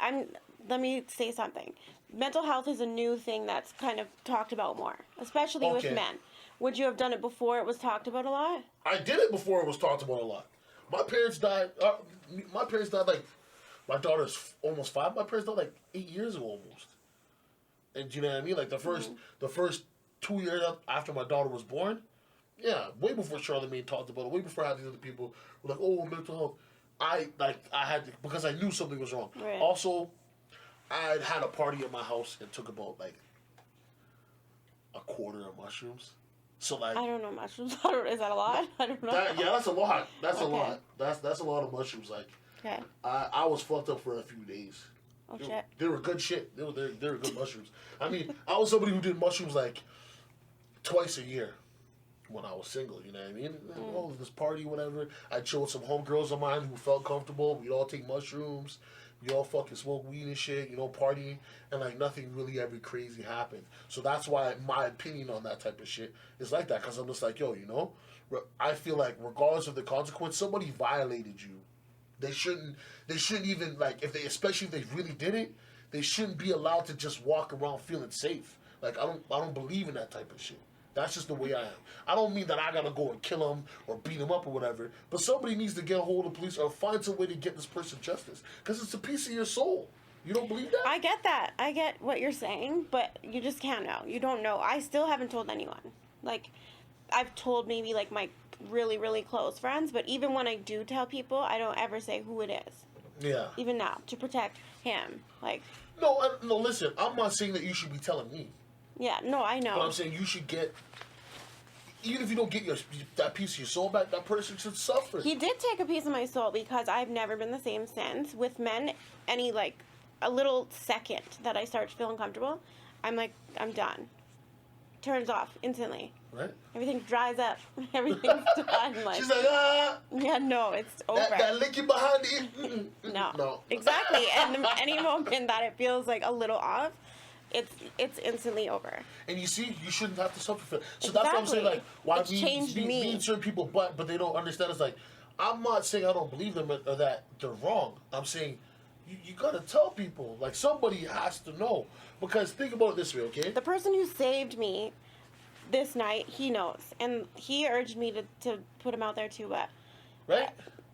let me say something. Mental health is a new thing that's kind of talked about more, especially with Okay. men. Would you have done it before it was talked about a lot? I did it before it was talked about a lot. My parents died like, my daughter's almost 5. My parents died like 8 years ago almost. And do you know what I mean? Like the first 2 years after my daughter was born, Yeah, way before Charlamagne talked about it, way before I had these other people were like, oh, mental health. I had to, because I knew something was wrong. Right. Also, I had a party at my house and took about like a quarter of mushrooms. So like, I don't know mushrooms. Is that a lot? I don't know. yeah, that's a lot. That's a Okay. lot. That's a lot of mushrooms. Like, Okay. I was fucked up for a few days. Oh shit. They were good shit. They were good mushrooms. I mean, I was somebody who did mushrooms like twice a year when I was single. You know what I mean? Oh, this party, whatever. I'd chill with some homegirls of mine who felt comfortable. We'd all take mushrooms. We all fucking smoke weed and shit. You know, partying, and like nothing really ever crazy happened. So that's why my opinion on that type of shit is like that. Because I'm just like, yo, you know, I feel like regardless of the consequence, somebody violated you. They shouldn't even, like, especially if they really did it, they shouldn't be allowed to just walk around feeling safe. Like, I don't believe in that type of shit. That's just the way I am. I don't mean that I gotta go and kill him or beat him up or whatever, but somebody needs to get a hold of the police or find some way to get this person justice. Because it's a piece of your soul. You don't believe that? I get that. I get what you're saying, but you just can't know. You don't know. I still haven't told anyone. Like, I've told maybe like my really, really close friends, but even when I do tell people, I don't ever say who it is. Yeah. Even now, to protect him. Like, No, listen, I'm not saying that you should be telling me. yeah, no, I know. But I'm saying you should get, even if you don't get that piece of your soul back, that person should suffer. He did take a piece of my soul because I've never been the same since. With men, any like a little second that I start feeling comfortable, I'm like, I'm done. Turns off instantly. Right? Everything dries up. Everything's done. Like, She's like, yeah, no, it's over. that licking behind it. No. Exactly. And any moment that it feels like a little off, it's instantly over. And you see, you shouldn't have to suffer for it. So that's what I'm saying, like, why It's changed me. me and certain people, but they don't understand. It's like, I'm not saying I don't believe them or that they're wrong. I'm saying you gotta tell people. Like, somebody has to know. Because think about it this way, okay? The person who saved me this night, he knows. And he urged me to put him out there too, but Right?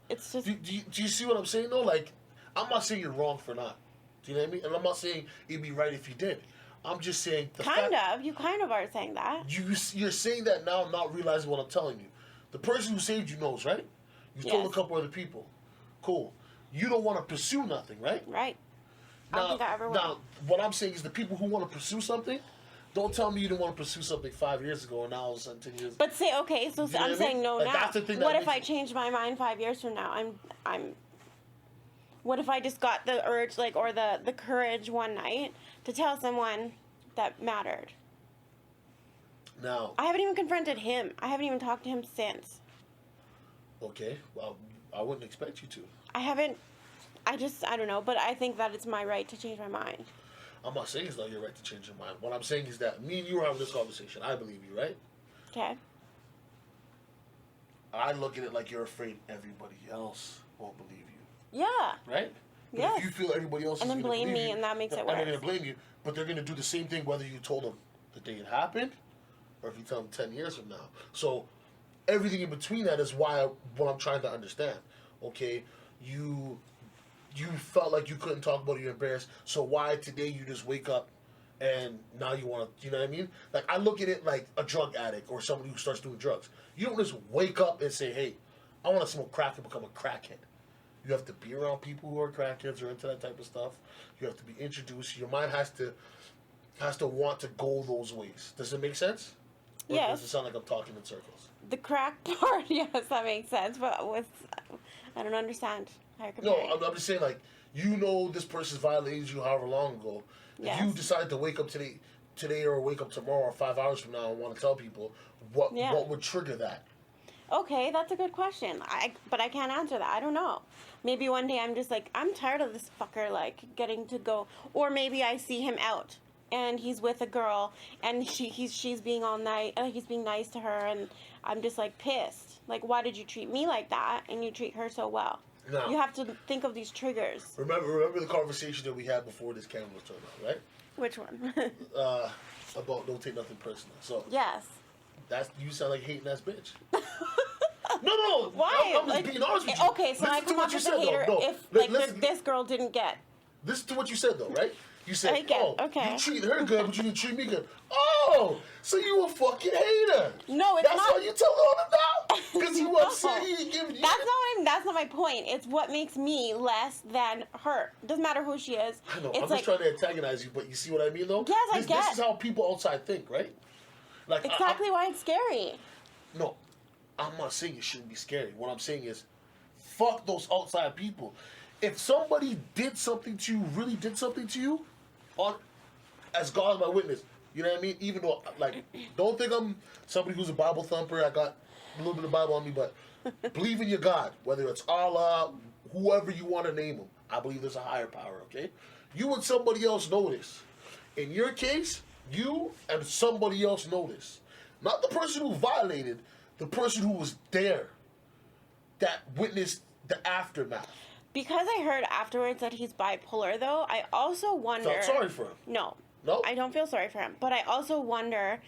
it's just... Do you see what I'm saying, though? Like, I'm not saying you're wrong for not. Do you know what I mean? And I'm not saying it'd be right if you did. I'm just saying... You kind of are saying that. You're saying that now, not realizing what I'm telling you. The person who saved you knows, right? You told a Yes. couple other people. Cool. You don't want to pursue nothing, right? Right. I don't think I ever will. Now, what I'm saying is the people who want to pursue something, don't tell me you didn't want to pursue something 5 years ago and now all of a sudden 10 years. But say, okay, so You know what I I'm mean? saying no Like, now. that's the thing that What if makes I it- change my mind 5 years from now? What if I just got the urge, like, or the courage one night to tell someone that mattered? Now, I haven't even confronted him. I haven't even talked to him since. okay, well, I wouldn't expect you to. I don't know, but I think that it's my right to change my mind. I'm not saying it's not your right to change your mind. What I'm saying is that me and you are having this conversation. I believe you, right? Okay? I look at it like you're afraid everybody else won't believe you, Yeah. right? But Yes. if you feel everybody else And is then gonna blame believe me, you, and that makes it and they're worse. going to blame you, but they're going to do the same thing whether you told them the day it happened or if you tell them 10 years from now. So everything in between that is what I'm trying to understand. Okay, you felt like you couldn't talk about it, you're embarrassed. So why today you just wake up and now you want to, you know what I mean? Like, I look at it like a drug addict or somebody who starts doing drugs. You don't just wake up and say, hey, I want to smoke crack and become a crackhead. You have to be around people who are crackheads or into that type of stuff. You have to be introduced. Your mind has to want to go those ways. Does it make sense? Or Yes. does it sound like I'm talking in circles? The crack part, yes, that makes sense. But I don't understand how you're No, comparing. I'm just saying, like, you know this person's violated you however long ago. If Yes. you decide to wake up today or wake up tomorrow or 5 hours from now and want to tell people, what would trigger that? Okay, that's a good question. But I can't answer that. I don't know. Maybe one day I'm just like, I'm tired of this fucker, like, getting to go. Or maybe I see him out and he's with a girl and she's being all nice, he's being nice to her, and I'm just like pissed. Like, why did you treat me like that and you treat her so well? No. You have to think of these triggers. Remember the conversation that we had before this camera was turned on, right? Which one? About don't take nothing personal. So Yes. you sound like a hating ass bitch. No. Why? I'm just being honest with you. Okay, so I Listen to come what off you as said, a hater though. No, if like listen, this girl didn't get. listen to what you said though, right? You said, I get- oh, okay. you treat her good, but you didn't treat me good. Oh, so you a fucking hater. No, it's That's not. why you tell on him now? Because you No. upset he ain't giving you. That's not my point. It's what makes me less than her. Doesn't matter who she is. I know, It's I'm like, just trying to antagonize you, but you see what I mean, though? Yes, I This get. is how people outside think, right? Like, exactly why it's scary. No, I'm not saying it shouldn't be scary. What I'm saying is, fuck those outside people. If somebody did something to you, really did something to you, on as God is my witness, you know what I mean? Even though, like, don't think I'm somebody who's a Bible thumper. I got a little bit of Bible on me, but believe in your God, whether it's Allah, whoever you want to name him. I believe there's a higher power. Okay, you and somebody else know this. In your case, you and somebody else know this. Not the person who violated, the person who was there, that witnessed the aftermath. Because I heard afterwards that he's bipolar, though, I also wonder. Felt sorry for him. No. No? I don't feel sorry for him. But I also wonder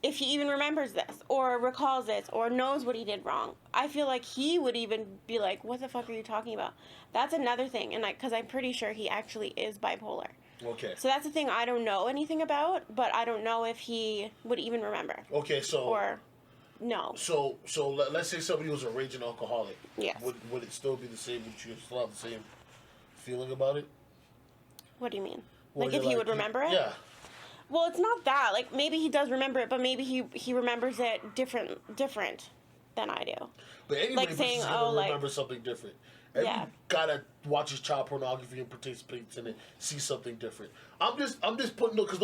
if he even remembers this, or recalls this, or knows what he did wrong. I feel like he would even be like, what the fuck are you talking about? That's another thing. And because I'm pretty sure he actually is bipolar. Okay. So that's the thing I don't know anything about, but I don't know if he would even remember. Okay, so. Or no. So let's say somebody was a raging alcoholic. Yes. Would it still be the same? Would you still have the same feeling about it? What do you mean? Well, Like if you're he would remember it? Yeah. Well, it's not that. Like maybe he does remember it, but maybe he remembers it different than I do. But anybody Like saying, is gonna oh, like- remember something different. Every Yeah. guy that watches child pornography and participates in it sees something different. I'm just putting because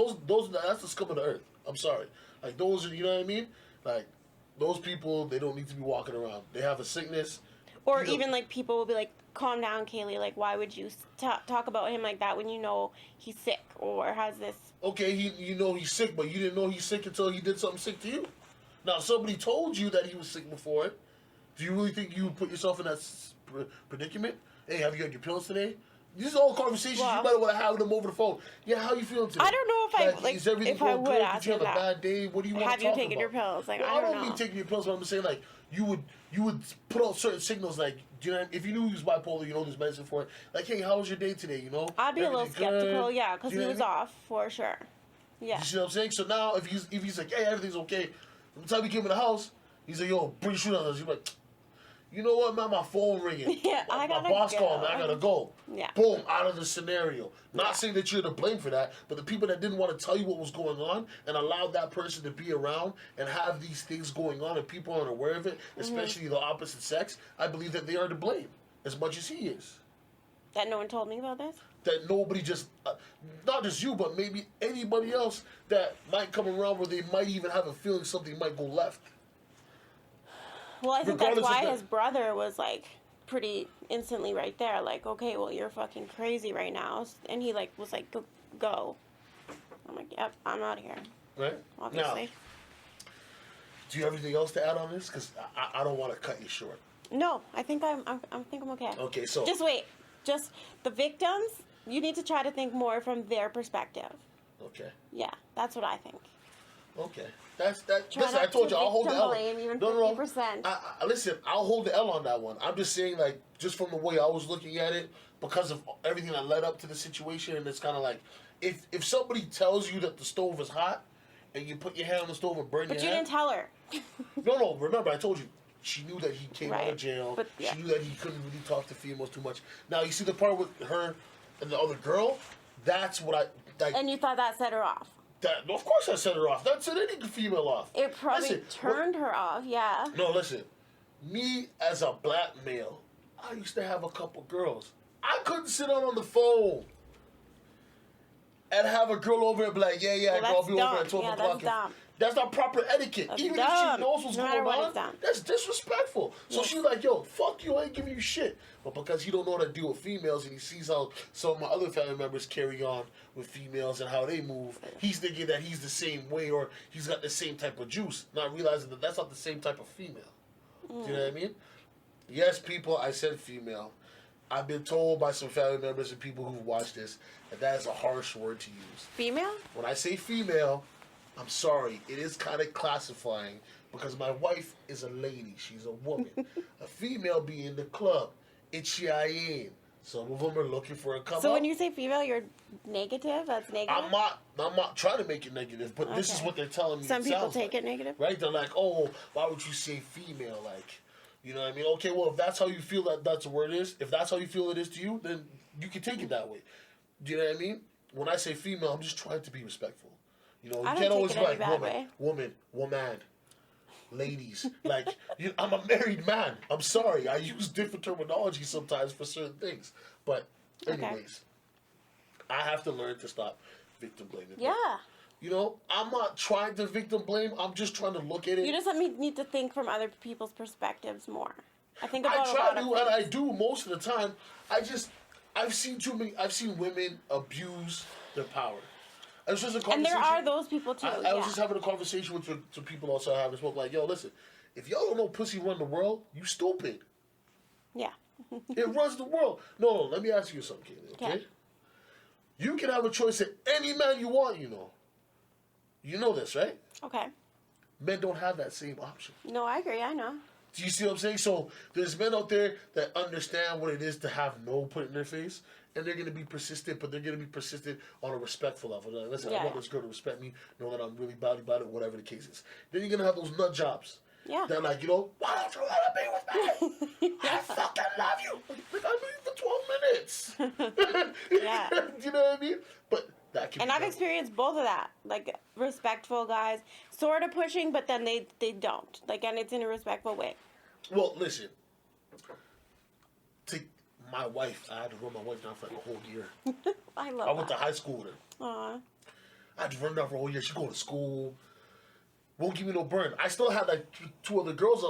that's the scum of the earth. I'm sorry. Like those are, you know what I mean? Like those people, they don't need to be walking around. They have a sickness. Or You know- even like people will be like, "Calm down, Kaylee. Like, why would you talk about him like that when you know he's sick or has this?" Okay, you know he's sick, but you didn't know he's sick until he did something sick to you. Now, if somebody told you that he was sick before it, do you really think you would put yourself in that predicament? Hey, have you had your pills today? These are all conversations Well, you might want to have with them over the phone. Yeah, how you feeling today? I don't know if I, like, is everything if I going would good? ask Did you have him a that. bad day? What do you want Have to you talk taken your about? pills? Like, No, I don't mean know. taking your pills, but I'm saying like you would put out certain signals like, do you know, if you knew he was bipolar, you know there's medicine for it. Like, hey, how was your day today? You know, I'd be a little everything good? skeptical, yeah, because Do you he know was what I mean? off for sure. Yeah. You see what I'm saying? So now if he's like, hey, everything's okay, by the time he came in the house, he's like, yo, bring shoot on us. You're like, you know what, man, my phone ringing. Yeah, my I gotta boss go. called me, I gotta go. Yeah. Boom, out of the scenario. Not Yeah. saying that you're to blame for that, but the people that didn't want to tell you what was going on and allowed that person to be around and have these things going on and people aren't aware of it, Mm-hmm. especially the opposite sex, I believe that they are to blame as much as he is. That no one told me about this? That nobody just, not just you, but maybe anybody else that might come around where they might even have a feeling something might go left. Well, I think that's Regardless of why that. his brother was like pretty instantly right there. Like, okay, well, you're fucking crazy right now. And he like was like, go. I'm like, yep, I'm out of here. Right? Obviously. Now, do you have anything else to add on this? Because I don't want to cut you short. No, I think I'm okay. Okay, so. Just wait. Just the victims, you need to try to think more from their perspective. Okay. Yeah, that's what I think. Okay. That. Try Listen, I not told to you, I'll hold the victim L. blame even No. 50%. Listen, I'll hold the L on that one. I'm just saying, like, just from the way I was looking at it, because of everything that led up to the situation, and it's kind of like, if somebody tells you that the stove is hot, and you put your hand on the stove and burn But your you hand. didn't tell her. No, remember, I told you. She knew that he came out Right. of jail. But, yeah. She knew that he couldn't really talk to females too much. Now, you see the part with her and the other girl? That's what I... Like, And you thought that set her off. that, of course I set her off. That set any female off. It probably Listen, turned her off, yeah. No, listen. Me, as a black male, I used to have a couple girls. I couldn't sit on the phone and have a girl over and be like, yeah, Well, I'll be that's over dumb. at 12 Yeah, o'clock. that's dumb. That's not proper etiquette. That's Even if dumb. she knows what's No matter going what, on, it's dumb. that's disrespectful. So Yes. she's like, yo, fuck you, I ain't giving you shit. But because he don't know how to deal with females and he sees how some of my other family members carry on with females and how they move, he's thinking that he's the same way or he's got the same type of juice, not realizing that that's not the same type of female. Do you know what I mean? Yes, people, I said female. I've been told by some family members and people who've watched this that is a harsh word to use. Female? When I say female, I'm sorry. It is kind of classifying because my wife is a lady. She's a woman. A female be in the club. It's Cheyenne. Some of them are looking for a come So up. when you say female, you're negative? That's negative? I'm not trying to make it negative, but this is Okay. what they're telling me. Some it people sounds take like, it negative? right? They're like, oh, why would you say female? Like, you know what I mean? Okay, well, if that's how you feel that's what it is, if that's how you feel it is to you, then you can take it that way. Do you know what I mean? When I say female, I'm just trying to be respectful. You know, you I don't can't take always it be any like bad way. woman, ladies. Like, I'm a married man. I'm sorry. I use different terminology sometimes for certain things. But, anyways, I have to learn to stop victim blaming. Yeah. You know, I'm not trying to victim blame. I'm just trying to look at it. You just let me need to think from other people's perspectives more. I think I about a try lot to, of and I things. do most of the time. I've seen women abuse their power. I was just a And conversation. there are those people too. I was just having a conversation with some people also having spoke like, yo, listen, if y'all don't know pussy run the world, you stupid. Yeah. It runs the world. No, let me ask you something, Kaylee, okay? Okay. You can have a choice at any man you want, you know. You know this, right? Okay. Men don't have that same option. No, I agree. I know. Do you see what I'm saying? So there's men out there that understand what it is to have no put in their face, and they're going to be persistent, but they're going to be persistent on a respectful level. Like, listen, I Yeah. want this girl to respect me, know that I'm really bad about it, whatever the case is. Then you're going to have those nut jobs. Yeah. They're like, you know, why don't you let me be with me? I fucking love you. Like, I knew you for 12 minutes. Yeah. You know what I mean? But that can And be I've done. experienced both of that. Like respectful guys, sort of pushing, but then they don't. Like, and it's in a respectful way. Well, listen. My wife, I had to run my wife down for like a whole year. I love I went to that. high school with her. Aw. I had to run down for a whole year. She go to school. Won't give me no burn. I still had like two, 3 other girls I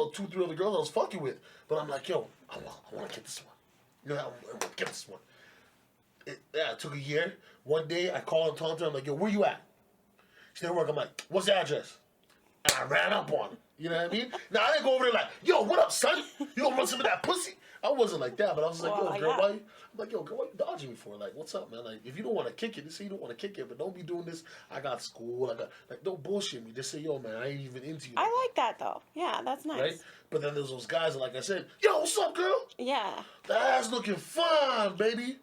was fucking with. But I'm like, yo, I want to get this one. You know, I want to get this one. It took a year. One day, I called and talked to her. I'm like, yo, where you at? She didn't work. I'm like, what's the address? And I ran up on her. You know what I mean? Now, I didn't go over there like, yo, what up, son? You gonna run some of that pussy? I wasn't like that, but I was like, yo, Well, girl, yeah. why? I'm like, yo, girl, why you dodging me for? Like, what's up, man? Like, if you don't want to kick it, just say you don't want to kick it, but don't be doing this. I got school. Like, don't bullshit me. Just say, yo, man, I ain't even into you. I like that though. Yeah, that's nice. Right? But then there's those guys that, like I said, yo, what's up, girl? Yeah. That ass looking fine, baby.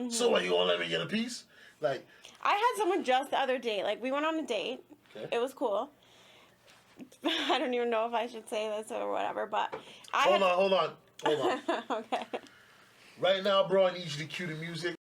So what, you gonna let me get a piece? Like, I had someone just the other day. Like, we went on a date. okay. It was cool. I don't even know if I should say this or whatever, but I Hold on. Okay. Right now, bro, I need you to cue the music.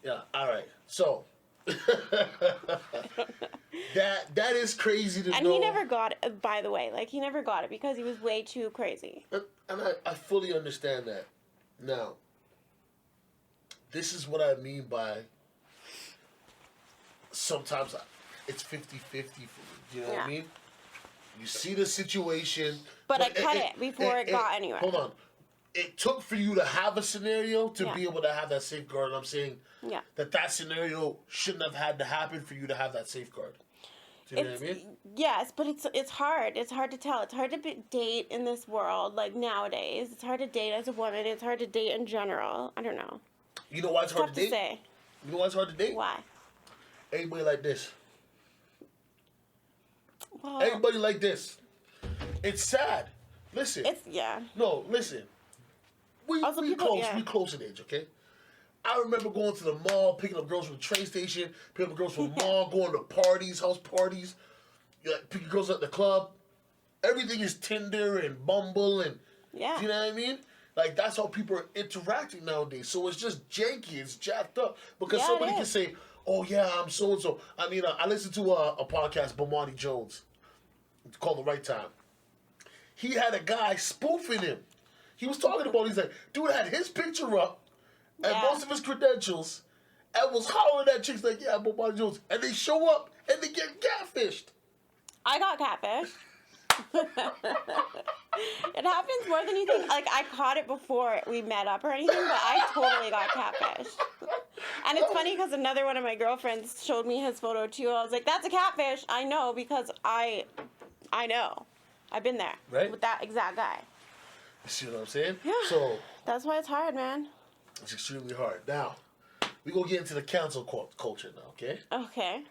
Yeah, all right. So that is crazy to And know. he never got it, by the way. Like, he never got it because he was way too crazy. And I fully understand that. Now, this is what I mean by sometimes it's 50-50 for me. Do you know what I Yeah. mean? You see the situation. But I cut it before it got anywhere. Hold on. It took for you to have a scenario to Yeah. be able to have that safeguard. And I'm saying Yeah. that scenario shouldn't have had to happen for you to have that safeguard. Do you know what I mean? Yes, but it's hard. It's hard to tell. It's hard to date in this world, like nowadays. It's hard to date as a woman. It's hard to date in general. I don't know. You know why it's hard Tough to to date? say. You know why it's hard to date? Why? Everybody like this. Well, Everybody like this. It's sad. listen. It's yeah. No, listen. We Also, we people- close. yeah. We close in age, okay? I remember going to the mall, picking up girls from the train station, picking up girls from the mall, going to parties, house parties, picking girls at the club. Everything is Tinder and Bumble and Yeah. do you know what I mean? Like that's how people are interacting nowadays. So it's just janky, it's jacked up because Yeah, it somebody can is. say, "Oh yeah, I'm so and so." I mean, I listened to a podcast, Bomani Jones. It's called The Right Time. He had a guy spoofing him. He was talking about. He's like, dude had his picture up and Yeah. most of his credentials, and was hollering at chicks like, "Yeah, Bomani Jones," and they show up and they get catfished. I got catfish. It happens more than you think. Like, I caught it before we met up or anything, but I totally got catfish. And it's funny because another one of my girlfriends showed me his photo too. I was like, that's a catfish. I know because I know. I've been there. Right? With that exact guy. You see what I'm saying? Yeah. So That's why it's hard, man. it's extremely hard. Now, we gonna get into the cancel culture now, okay? Okay.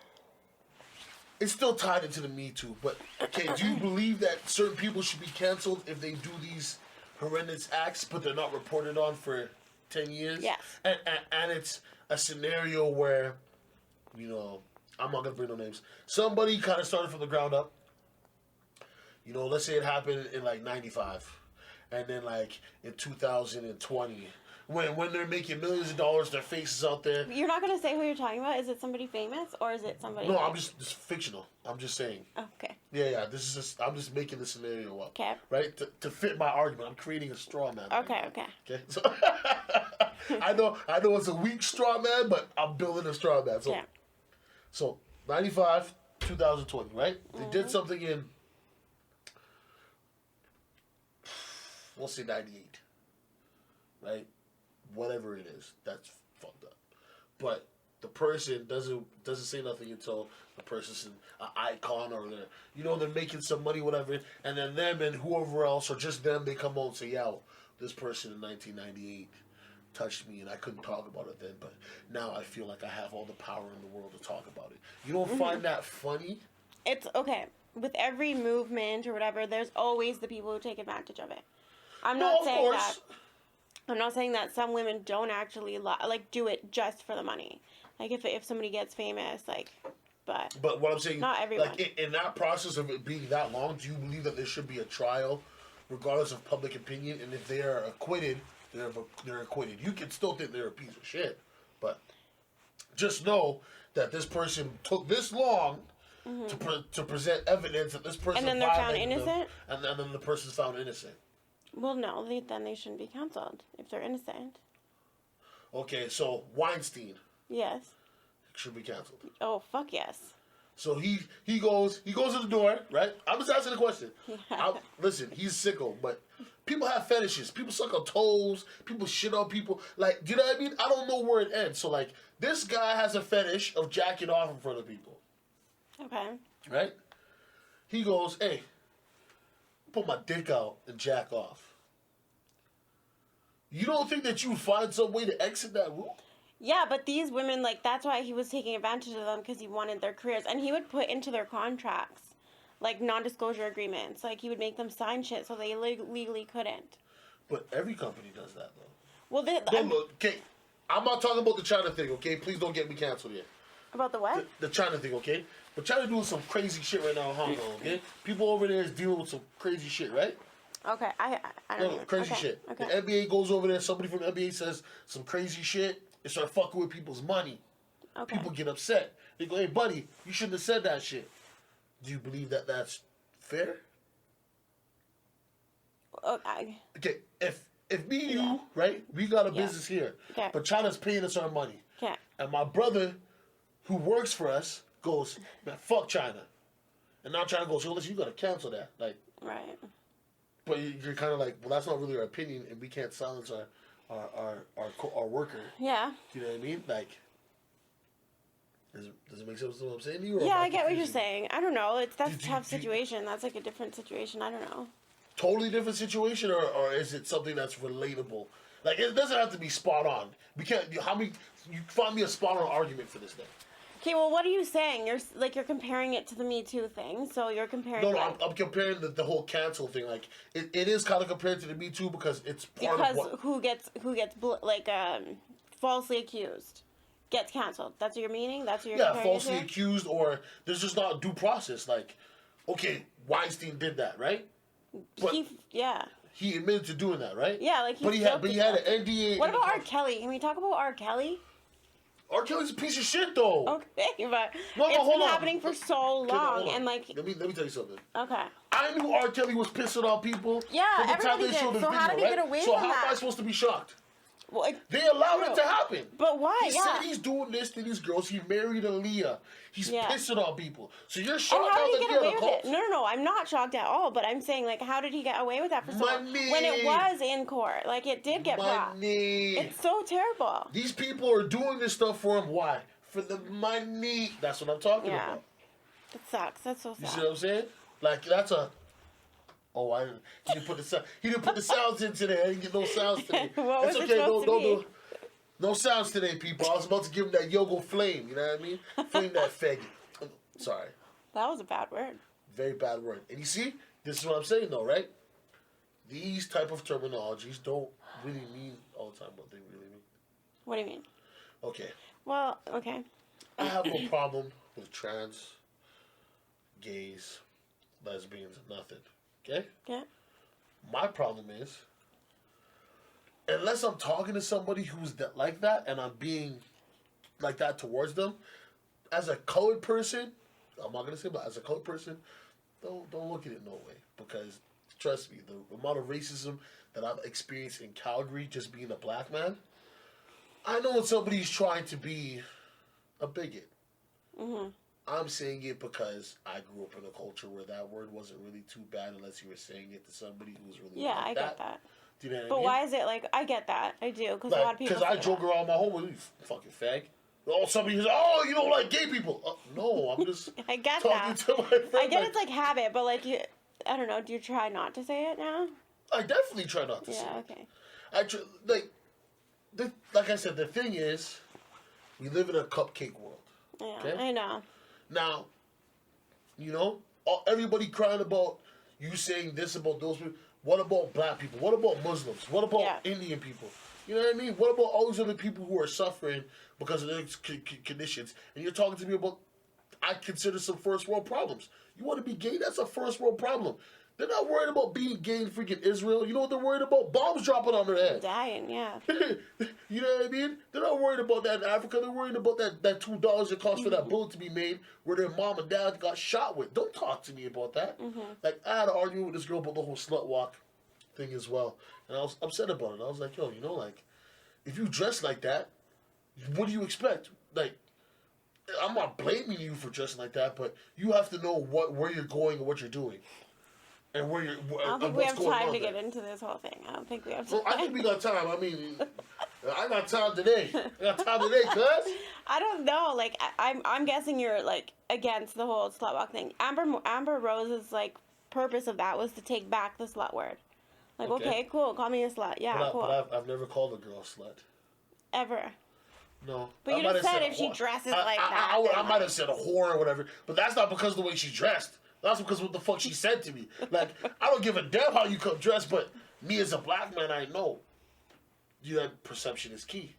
It's still tied into the Me Too, but okay, do you believe that certain people should be canceled if they do these horrendous acts, but they're not reported on for 10 years? Yes. And it's a scenario where, you know, I'm not gonna bring no names. Somebody kind of started from the ground up. You know, let's say it happened in like 95, and then like in 2020, when they're making millions of dollars, their faces out there. You're not going to say who you're talking about? Is it somebody famous or is it somebody... No, I'm just fictional. I'm just saying. Okay. Yeah. This is just I'm just making the scenario up. Okay. Right to fit my argument. I'm creating a straw man. Okay, right now. okay. Okay. So I know it's a weak straw man, but I'm building a straw man. So Okay. so 95, 2020, right? They did something in we'll say 98. Right? Whatever it is, that's fucked up. But the person doesn't say nothing until the person's an icon or they're making some money, whatever, and then them and whoever else or just them, they come out and say, "Yeah, well, this person in 1998 touched me and I couldn't talk about it then, but now I feel like I have all the power in the world to talk about it." You don't find that funny? It's okay. With every movement or whatever, there's always the people who take advantage of it. I'm No, not of saying course. that. I'm not saying that some women don't actually like do it just for the money. Like if somebody gets famous, like, but But what I'm saying, Not everyone. like in that process of it being that long, do you believe that there should be a trial, regardless of public opinion? And if they are acquitted, they're acquitted. You can still think they're a piece of shit, but just know that this person took this long to present evidence that this person And then they're found violated them, innocent? and then the person's found innocent. well, no, then they shouldn't be canceled if they're innocent. Okay, so Weinstein Yes. should be canceled. Oh fuck yes. So he goes to the door, right? I'm just asking a question. Yeah. Listen, he's sicko, but people have fetishes. People suck on toes. People shit on people. Like, do you know what I mean? I don't know where it ends. So like, this guy has a fetish of jacking off in front of people, Okay. right? He goes, "Hey, put my dick out and jack off." You don't think that you would find some way to exit that rule? Yeah, but these women, like, that's why he was taking advantage of them because he wanted their careers. And he would put into their contracts, like, non-disclosure agreements. Like, he would make them sign shit so they legally couldn't. But every company does that, though. Well, Okay, I'm not talking about the China thing, okay? Please don't get me canceled yet. about the what? The China thing, okay? But China doing some crazy shit right now in Hong Kong, okay? People over there is dealing with some crazy shit, right? Okay, I don't No, even. crazy okay. shit. Okay. The NBA goes over there, somebody from the NBA says some crazy shit, and start fucking with people's money. Okay. People get upset. They go, "Hey, buddy, you shouldn't have said that shit." Do you believe that that's fair? Okay. Okay, if me and you, Yeah. right, we got a Yeah. business here, Okay. but China's paying us our money. Okay. And my brother, who works for us, goes, "Man, fuck China." And now China goes, "Yo, listen, you gotta cancel that." Like, Right. but you're kind of like, well, that's not really our opinion, and we can't silence our worker. Yeah. Do you know what I mean? Like, does it make sense to what I'm saying to you? Or Yeah, am I get what you're confusing you? saying. I don't know. That's a Do- tough do- situation. That's like a different situation. I don't know. Totally different situation, or is it something that's relatable? Like, it doesn't have to be spot on. We can't. You find me a spot on argument for this thing? Okay, well, what are you saying? You're comparing it to the Me Too thing. So you're comparing. No, I'm comparing the whole cancel thing. Like it is kind of compared to the Me Too because it's part because of what. who gets falsely accused gets canceled. That's what you're meaning. That's what you're comparing Falsely it to? accused, or there's just not due process. Like, okay, Weinstein did that, right? But he admitted to doing that, right? Yeah, like he had an NDA. What about R. Kelly? Can we talk about R. Kelly? R. Kelly's a piece of shit, though. Okay, but No, it's hold been on. happening for so long, and like. Let me tell you something. Okay. I knew R. Kelly was pissing on people. Yeah, from the time everybody they did. showed the So how video, did he right? get away so from how that? am I supposed to be shocked? Well, They allowed it to happen. But why? He said he's doing this to these girls. He married Aaliyah. He's pissing on people. So you're shocked and how now did he that get you're away a with cult? it? No, I'm not shocked at all. But I'm saying, like, how did he get away with that for so long? Money. When it was in court, like, it did get brought. Money. It's so terrible. These people are doing this stuff for him. Why? For the money. That's what I'm talking about. That sucks. That's so sad. You see what I'm saying? Like that's a. Oh, he didn't put the sound. He didn't put the sounds in today. I didn't get no sounds today. What was it's it okay. supposed to be? No sounds today, people. I was about to give him that yoga flame. You know what I mean? Flame that faggot. Sorry. That was a bad word. Very bad word. And you see, this is what I'm saying, though, right? These type of terminologies don't really mean all the time what they really mean. What do you mean? Okay. Well, okay. I have no problem with trans, gays, lesbians, nothing. Okay? Yeah. My problem is, unless I'm talking to somebody who's like that and I'm being like that towards them, as a colored person, I'm not gonna say, but as a colored person, don't look at it no way, because trust me, the amount of racism that I've experienced in Calgary just being a black man, I know when somebody's trying to be a bigot. Mm-hmm. I'm saying it because I grew up in a culture where that word wasn't really too bad unless you were saying it to somebody who was really I get that. Do you know what I But mean? why is it like, I get that. I do, because a lot of people Because I joke around my home, you fucking fag. Oh, somebody says, oh, you don't like gay people. No, I'm just I get talking that. to my friend. I get it's like habit, but like, I don't know, do you try not to say it now? I definitely try not to say it. Okay. I try, like I said, the thing is, we live in a cupcake world. Yeah, okay? I know. Now, you know, everybody crying about you saying this about those people. What about black people? What about Muslims? What about Indian people? You know what I mean? What about all these other people who are suffering because of their conditions? And you're talking to me about, I consider some first world problems. You want to be gay? That's a first world problem. They're not worried about being gay in freaking Israel. You know what they're worried about? Bombs dropping on their head. Dying, yeah. You know what I mean? They're not worried about that in Africa. They're worried about that $2 it costs for that bullet to be made where their mom and dad got shot with. Don't talk to me about that. Like, I had an argument with this girl about the whole slut walk thing as well. And I was upset about it. I was like, yo, you know, like, if you dress like that, what do you expect? Like, I'm not blaming you for dressing like that, but you have to know where you're going and what you're doing. And where you're, I don't think we have time to get into this whole thing. I don't think we have time. Well, I think we got time. I mean, I got time today. I got time today, cuz. I don't know. Like, I'm guessing you're, like, against the whole slut walk thing. Amber Rose's, like, purpose of that was to take back the slut word. Like, okay cool, call me a slut. Yeah, cool. But I've never called a girl a slut. Ever. No. But you just said if she dresses like that. I might have said a whore or whatever, but that's not because of the way she dressed. That's because of what the fuck she said to me. Like, I don't give a damn how you come dressed, but me as a black man, I know that perception is key.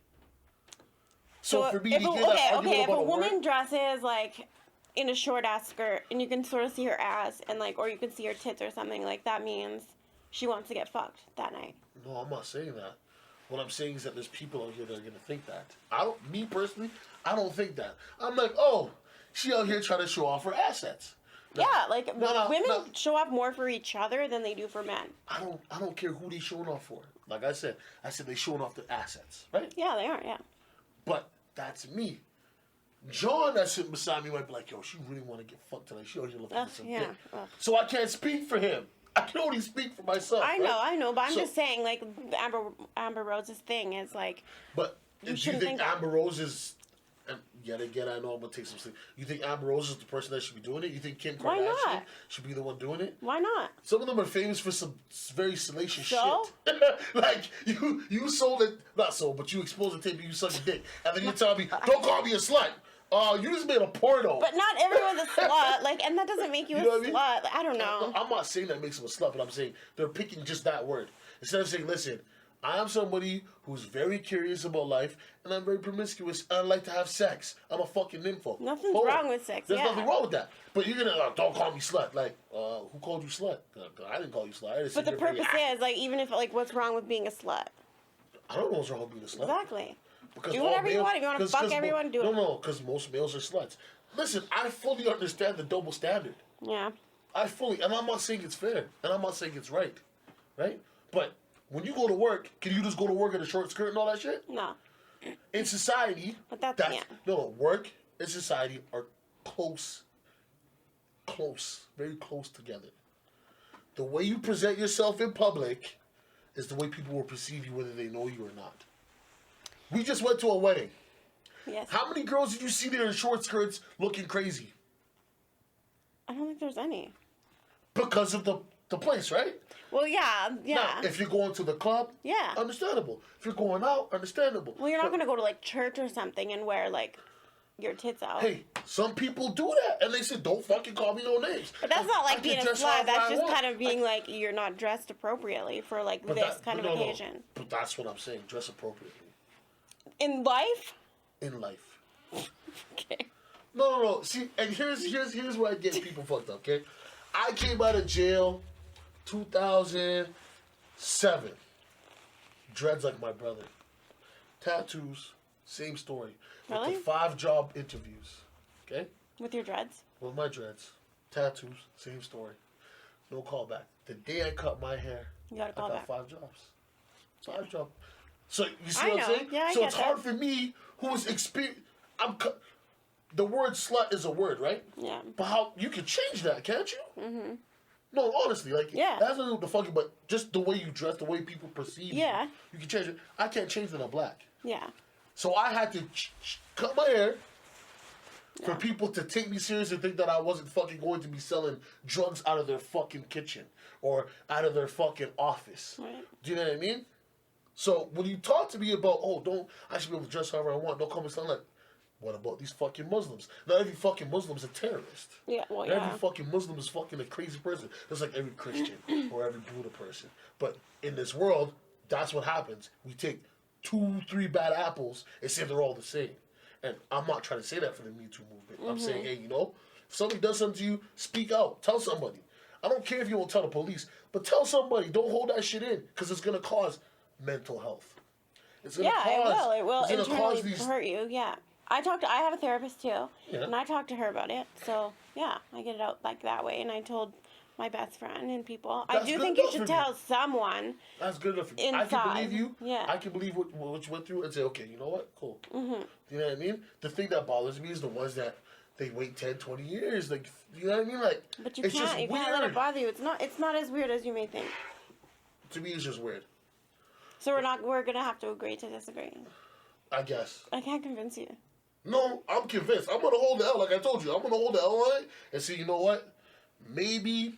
So for me to hear that argument if about a woman word, dresses like in a short ass skirt and you can sort of see her ass and like, or you can see her tits or something, like that means she wants to get fucked that night. No, I'm not saying that. What I'm saying is that there's people out here that are gonna think that. Me personally, I don't think that. I'm like, oh, she out here trying to show off her assets. Yeah, like women show off more for each other than they do for men. I don't care who they showing off for. Like I said they showing off their assets, right? Yeah, they are. Yeah. But that's me. John that's sitting beside me might be like, yo, she really want to get fucked tonight. She out here looking for some dick. So I can't speak for him. I can only speak for myself. I know, but I'm just saying, like, Amber Rose's thing is like. But do you think Amber Rose is? And yet again, I know I'm gonna take some sleep. You think Amber Rose is the person that should be doing it? You think Kim Kardashian should be the one doing it? Why not? Some of them are famous for some very salacious shit. Like you sold it, not sold, but you exposed the tape. You sucked a dick, and then you tell me, "Don't call me a slut." You just made a porno. But not everyone's a slut. Like, and that doesn't make you, You know a what I mean? slut. Like, I don't know. I'm not saying that makes them a slut, but I'm saying they're picking just that word. Instead of saying, listen, I am somebody who's very curious about life, and I'm very promiscuous, and I like to have sex. I'm a fucking nympho. Nothing's Hold wrong on. with sex, There's yeah. nothing wrong with that. But you're gonna, don't call me slut. Like, who called you slut? I didn't call you slut. I didn't say But the you're very purpose active. is, like, even if, like, what's wrong with being a slut? I don't know what's wrong with being a slut. Exactly. Because Do all whatever you males- want. If you want to 'cause- fuck 'cause everyone, do it. No, because most males are sluts. Listen, I fully understand the double standard. Yeah. And I'm not saying it's fair, and I'm not saying it's right, But when you go to work, can you just go to work in a short skirt and all that shit? No. In society, But that's yeah. no, work and society are close, very close together. The way you present yourself in public is the way people will perceive you, whether they know you or not. We just went to a wedding. Yes. How many girls did you see there in short skirts looking crazy? I don't think there's any. Because of the place, right? Well, yeah. Now, if you're going to the club, Yeah. understandable. If you're going out, understandable. Well, you're not But, going to go to, like, church or something and wear, like, your tits out. Hey, some people do that, and they say, "Don't fucking call me no names." But that's not I like can being a dress slut. however That's I just want. kind of being like you're not dressed appropriately for like But this kind of no, occasion. But that's what I'm saying. Dress appropriately In life? in life. Okay. No. See, and here's where I get people fucked up. Okay, I came out of jail, 2007. Dreads like my brother. Tattoos, same story. Really? With the 5 job interviews. Okay. With your dreads? With my dreads, tattoos, same story. No callback. The day I cut my hair, You got a I got callback. 5 jobs. 5 jobs. So you see I what know. I'm saying? Yeah, I so get it's hard that. for me, who is experienced. The word slut is a word, right? Yeah. But how you can change that, can't you? Mm-hmm. No, honestly, like Yeah. that's not the fucking. But just the way you dress, the way people perceive Yeah. you can change it. I can't change that I'm black. Yeah. So I had to cut my hair for Yeah. people to take me serious and think that I wasn't fucking going to be selling drugs out of their fucking kitchen or out of their fucking office. Right. Do you know what I mean? So when you talk to me about, I should be able to dress however I want, don't call me something like, what about these fucking Muslims? Not every fucking Muslim is a terrorist. Yeah, well, Every yeah. fucking Muslim is fucking a crazy person. Just like every Christian or every Buddha person. But in this world, that's what happens. We take 2-3 bad apples and say they're all the same. And I'm not trying to say that for the Me Too movement. I'm saying, hey, if somebody does something to you, speak out. Tell somebody. I don't care if you won't tell the police, but tell somebody. Don't hold that shit in, because it's going to cause mental health. It's gonna Yeah, it will. It will it's gonna internally cause these. hurt you. Yeah. I have a therapist too, Yeah. and I talked to her about it. So yeah, I get it out like that way, and I told my best friend and people. I That's do good think you enough should for tell someone. That's good enough for me. I Inside. can believe you. Yeah. I can believe what you went through and say, okay, you know what? Cool. Mm-hmm. You know what I mean? The thing that bothers me is the ones that they wait 10, 20 years. Like, you know what I mean? Like, But you it's just can't. You weird. can't let it bother you. It's not as weird as you may think. To me, it's just weird. So we're gonna have to agree to disagree. I guess. I can't convince you. No, I'm convinced. I'm gonna hold the L, like I told you. I'm gonna hold the L line and say, you know what? Maybe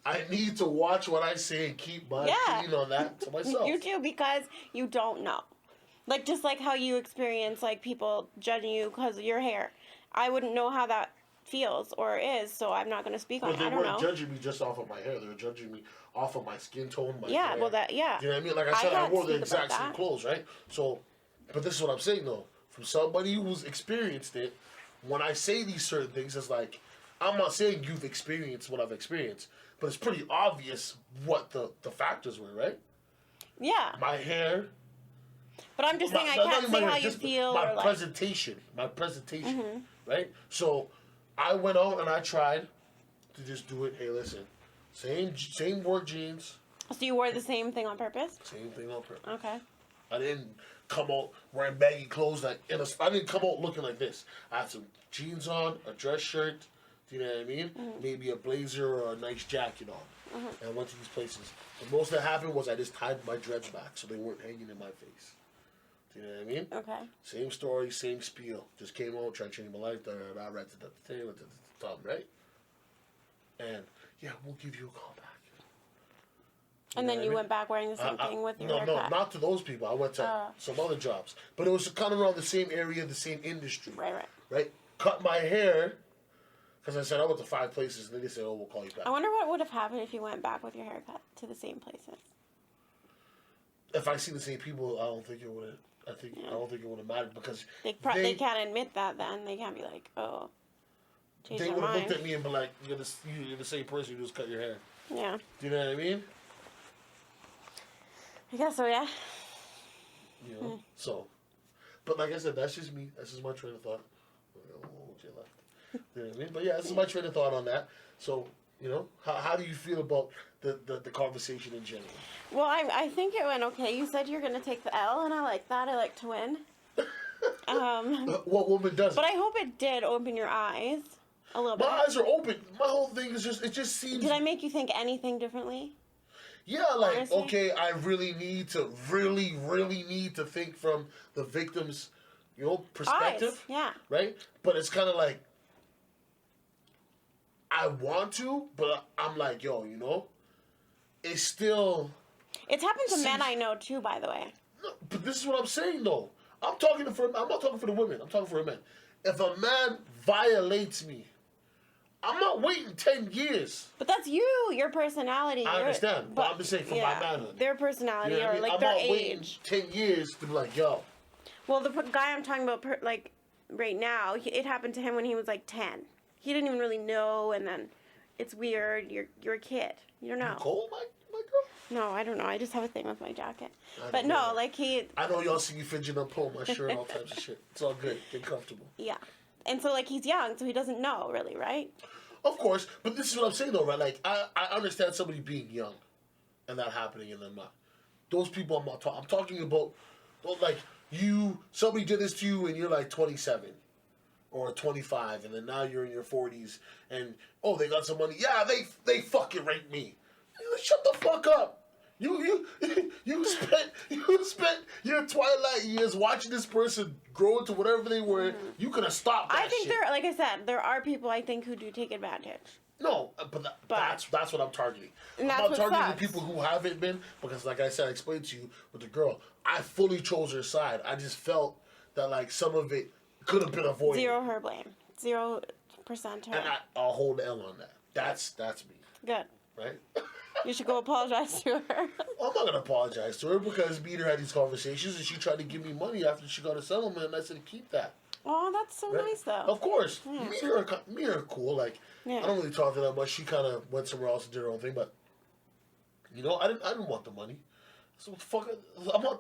I need to watch what I say and keep my opinion on that to myself. You do, because you don't know. Like, just like how you experience, like, people judging you because of your hair. I wouldn't know how that feels or is, so I'm not going to speak on But it. they I don't weren't know. judging me just off of my hair. They were judging me off of my skin tone, my Yeah, hair. well, yeah. You know what I mean? Like I said, I can't wore the speak about exact same that. clothes, right? So, but this is what I'm saying, though. From somebody who's experienced it, when I say these certain things, it's like, I'm not saying you've experienced what I've experienced, but it's pretty obvious what the factors were, right? Yeah. My hair. But I'm just saying I not can't even say my how hair, you just feel My or, like... presentation. My presentation, right? So, I went out and I tried to just do it. Hey, listen, same work jeans, So you wore the same thing on purpose? same thing on purpose. Okay. I didn't come out wearing baggy clothes I didn't come out looking like this. I had some jeans on, a dress shirt, do you know what I mean? Maybe a blazer or a nice jacket on. And I went to these places. The most that happened was I just tied my dreads back so they weren't hanging in my face. Do you know what I mean? Okay. Same story, same spiel. Just came out, tried to change my life, I read the tail, the top, right? And yeah, we'll give you a call back. And then know what I you mean? went back wearing the same thing with your no, haircut. not to those people. I went to some other jobs, but it was kind of around the same area, the same industry. Right. Right. Cut my hair because I said I went to 5 places, and then they said, "Oh, we'll call you back." I wonder what would have happened if you went back with your haircut to the same places. If I see the same people, I don't think it would. I don't think it would have mattered because They can't admit that. Then they can't be like, oh, change they their would have mind. looked at me and been like, "You're the same person. You just cut your hair." Yeah, Do you know what I mean? I guess so. Yeah. You know. So, but like I said, that's just me. That's just my train of thought. Oh, Jay left. You know what I mean? But yeah, this is my train of thought on that. So, you know, how do you feel about the conversation in general? Well, I think it went okay. You said you're gonna take the L, and I like that. I like to win. What woman doesn't? But I hope it did open your eyes a little bit. My eyes are open. My whole thing is it just seems. Did I make you think anything differently? Yeah, like, honestly? okay, I really need to think from the victim's, perspective. Eyes, yeah. Right? But it's kind of like, I want to, but I'm like, yo, it's still. It's happened to men Seems- I know too, by the way. No, but this is what I'm saying, though. I'm not talking for the women. I'm talking for a man. If a man violates me, I'm not waiting 10 years. But that's you, your personality. I understand, but I'm just saying for my manhood. Their personality You know what I or mean? like I'm their not age. waiting 10 years to be like, yo. Well, the guy I'm talking about, right now, it happened to him when he was like 10. He didn't even really know, and then it's weird. You're a kid. You don't know. Cold, my girl? No, I don't know. I just have a thing with my jacket. I But don't no, know. like he, I know y'all see me fidgeting up, pulling my shirt, all types of shit. It's all good. Get comfortable. yeah. And so like he's young, so he doesn't know really, right? Of course, but this is what I'm saying though, right? Like, I understand somebody being young and that happening and then not. Those people I'm not talking. I'm talking about, like, somebody did this to you and you're like 27 or 25 and then now you're in your 40s and, oh, they got some money. Yeah, they fucking raped me. Shut the fuck up. You spent your twilight years watching this person grow into whatever they were. You could have stopped that I think shit. like I said, there are people I think who do take advantage. No, but that's what I'm targeting. And that's I'm not what targeting sucks. the people who haven't been because, like I said, I explained to you with the girl. I fully chose her side. I just felt that like some of it could have been avoided. Zero her blame. 0% her. And I'll hold the L on that. That's me, Good. right? You should go apologize to her. I'm not gonna apologize to her because me and her had these conversations and she tried to give me money after she got a settlement and I said keep that. Oh, that's so Right? nice though. Of course, me and her are cool. Like Yeah. I don't really talk to her that much. She kind of went somewhere else and did her own thing, but I didn't want the money. So fuck,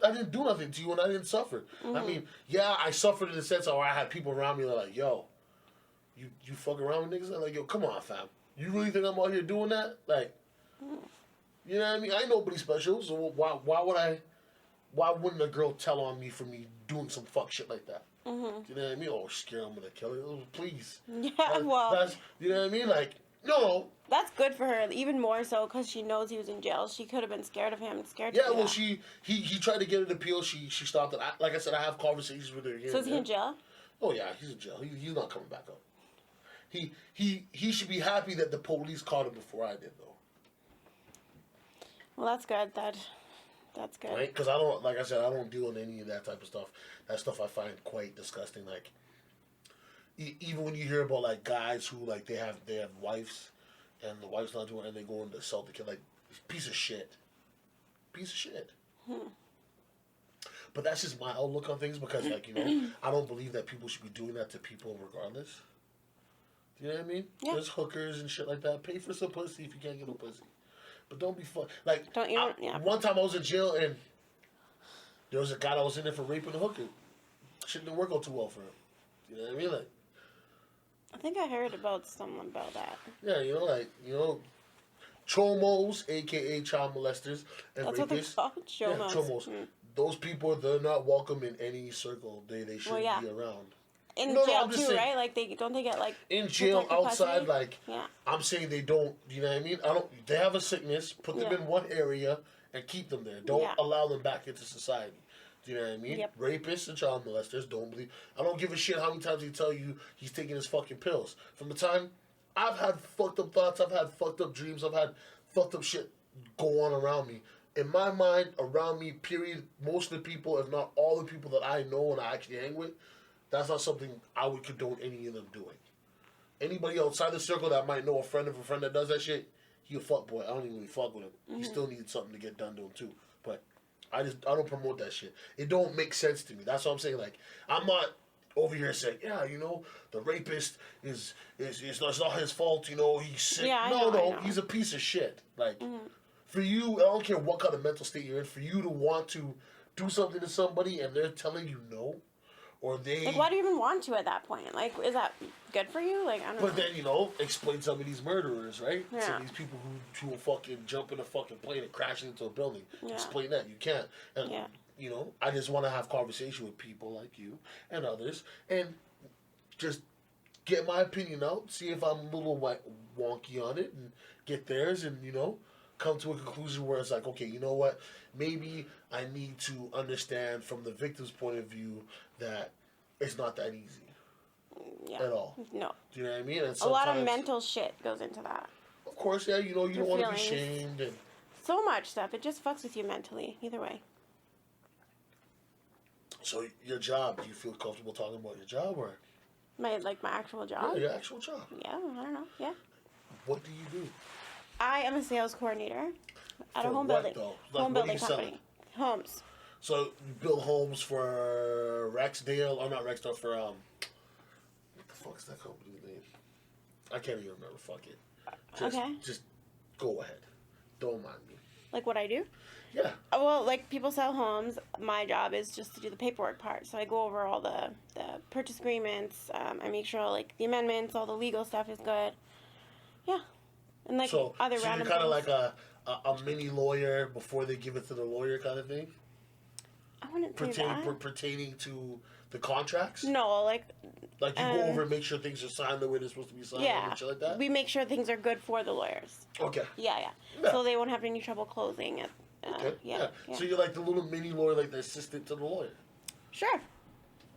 I didn't do nothing to you and I didn't suffer. I mean, yeah, I suffered in the sense of I had people around me that are like, yo, you fuck around with niggas? I'm like, yo, come on, fam. You really think I'm out here doing that? Like, you know what I mean? I ain't nobody special, so why wouldn't a girl tell on me for me doing some fuck shit like that? You know what I mean? Oh, scared I'm gonna kill her. Oh, please. Yeah, That's, you know what I mean? Like, no. that's good for her, even more so because she knows he was in jail. She could have been scared of him, scared. Yeah, to do well, that. he tried to get an appeal. She stopped it. Like I said, I have conversations with her here. So is and he in there. jail? Oh yeah, he's in jail. He's not coming back up. He should be happy that the police caught him before I did, though. Well, that's good. That's good. Right? Because I don't, like I said, I don't deal in any of that type of stuff. That stuff I find quite disgusting. Like, even when you hear about like guys who like they have wives, and the wife's not doing, it and they go and assault the kid, like piece of shit. But that's just my outlook on things because, like, I don't believe that people should be doing that to people regardless. Do you know what I mean? Yeah. There's hookers and shit like that. Pay for some pussy if you can't get no pussy. But don't be fun. Like, Yeah. one time I was in jail and there was a guy that was in there for raping a hooker. Shit didn't work out too well for him. You know what I mean? Like, I think I heard about something about that. yeah, chomos, a.k.a. child molesters, and That's what they're rapists. called. Yeah, Chomos. chomos. Those people, they're not welcome in any circle they shouldn't yeah. be around. In No, jail I'm just too, saying- right? Like they get like In jail, protected outside, custody? like, Yeah. I'm saying they don't, you know what I mean? They have a sickness, put them Yeah. in one area and keep them there. Don't Yeah. allow them back into society. Do you know what I mean? Yep. Rapists and child molesters don't believe. I don't give a shit how many times he tell you he's taking his fucking pills. From the time I've had fucked up thoughts, I've had fucked up dreams, I've had fucked up shit go on around me. In my mind, around me, period, most of the people, if not all the people that I know and I actually hang with, that's not something I would condone any of them doing. Anybody outside the circle that might know a friend of a friend that does that shit, he a fuck boy. I don't even really fuck with him. He still needs something to get done to him too. But I don't promote that shit. It don't make sense to me. That's what I'm saying. Like, I'm not over here saying, yeah, the rapist is it's not his fault, he's sick. Yeah, I no, know. He's a piece of shit. Like, for you, I don't care what kind of mental state you're in, for you to want to do something to somebody and they're telling you no, or they... Like, why do you even want to at that point? Like, is that good for you? Like, I don't know. But then, explain some of these murderers, right? Yeah. Some of these people who will fucking jump in a fucking plane and crash into a building. Yeah. Explain that. You can't. And, Yeah. I just want to have conversation with people like you and others and just get my opinion out, see if I'm a little wonky on it and get theirs and, come to a conclusion where it's like, okay, you know what? Maybe I need to understand from the victim's point of view that it's not that easy Yeah. at all. No. Do you know what I mean? And A lot of sometimes- mental shit goes into that. Of course, yeah, you don't want to be feelings. shamed. And So much stuff. It just fucks with you mentally. Either way. so your job, do you feel comfortable talking about your job or My actual job. your actual job? Yeah, I don't know. Yeah. What do you do? I am a sales coordinator at For a home what, building. though? Like, Home what are building you selling? company. Homes. So you build homes for Rexdale, or not Rexdale, for what the fuck's that company's name? I can't even remember. Fuck it. Just go ahead. Don't mind me. Like what I do? Yeah. Well, like people sell homes. My job is just to do the paperwork part. So I go over all the purchase agreements. I make sure like the amendments, all the legal stuff is good. Yeah. And like So other you're random kind of things. like a mini lawyer before they give it to the lawyer kind of thing? I wouldn't say that. Pertaining to the contracts? No, like Like you go over and make sure things are signed the way they're supposed to be signed yeah, and shit like that? we make sure things are good for the lawyers. Okay. Yeah. Yeah. So they won't have any trouble closing it. Okay. Yeah. So you're like the little mini lawyer, like the assistant to the lawyer. Sure.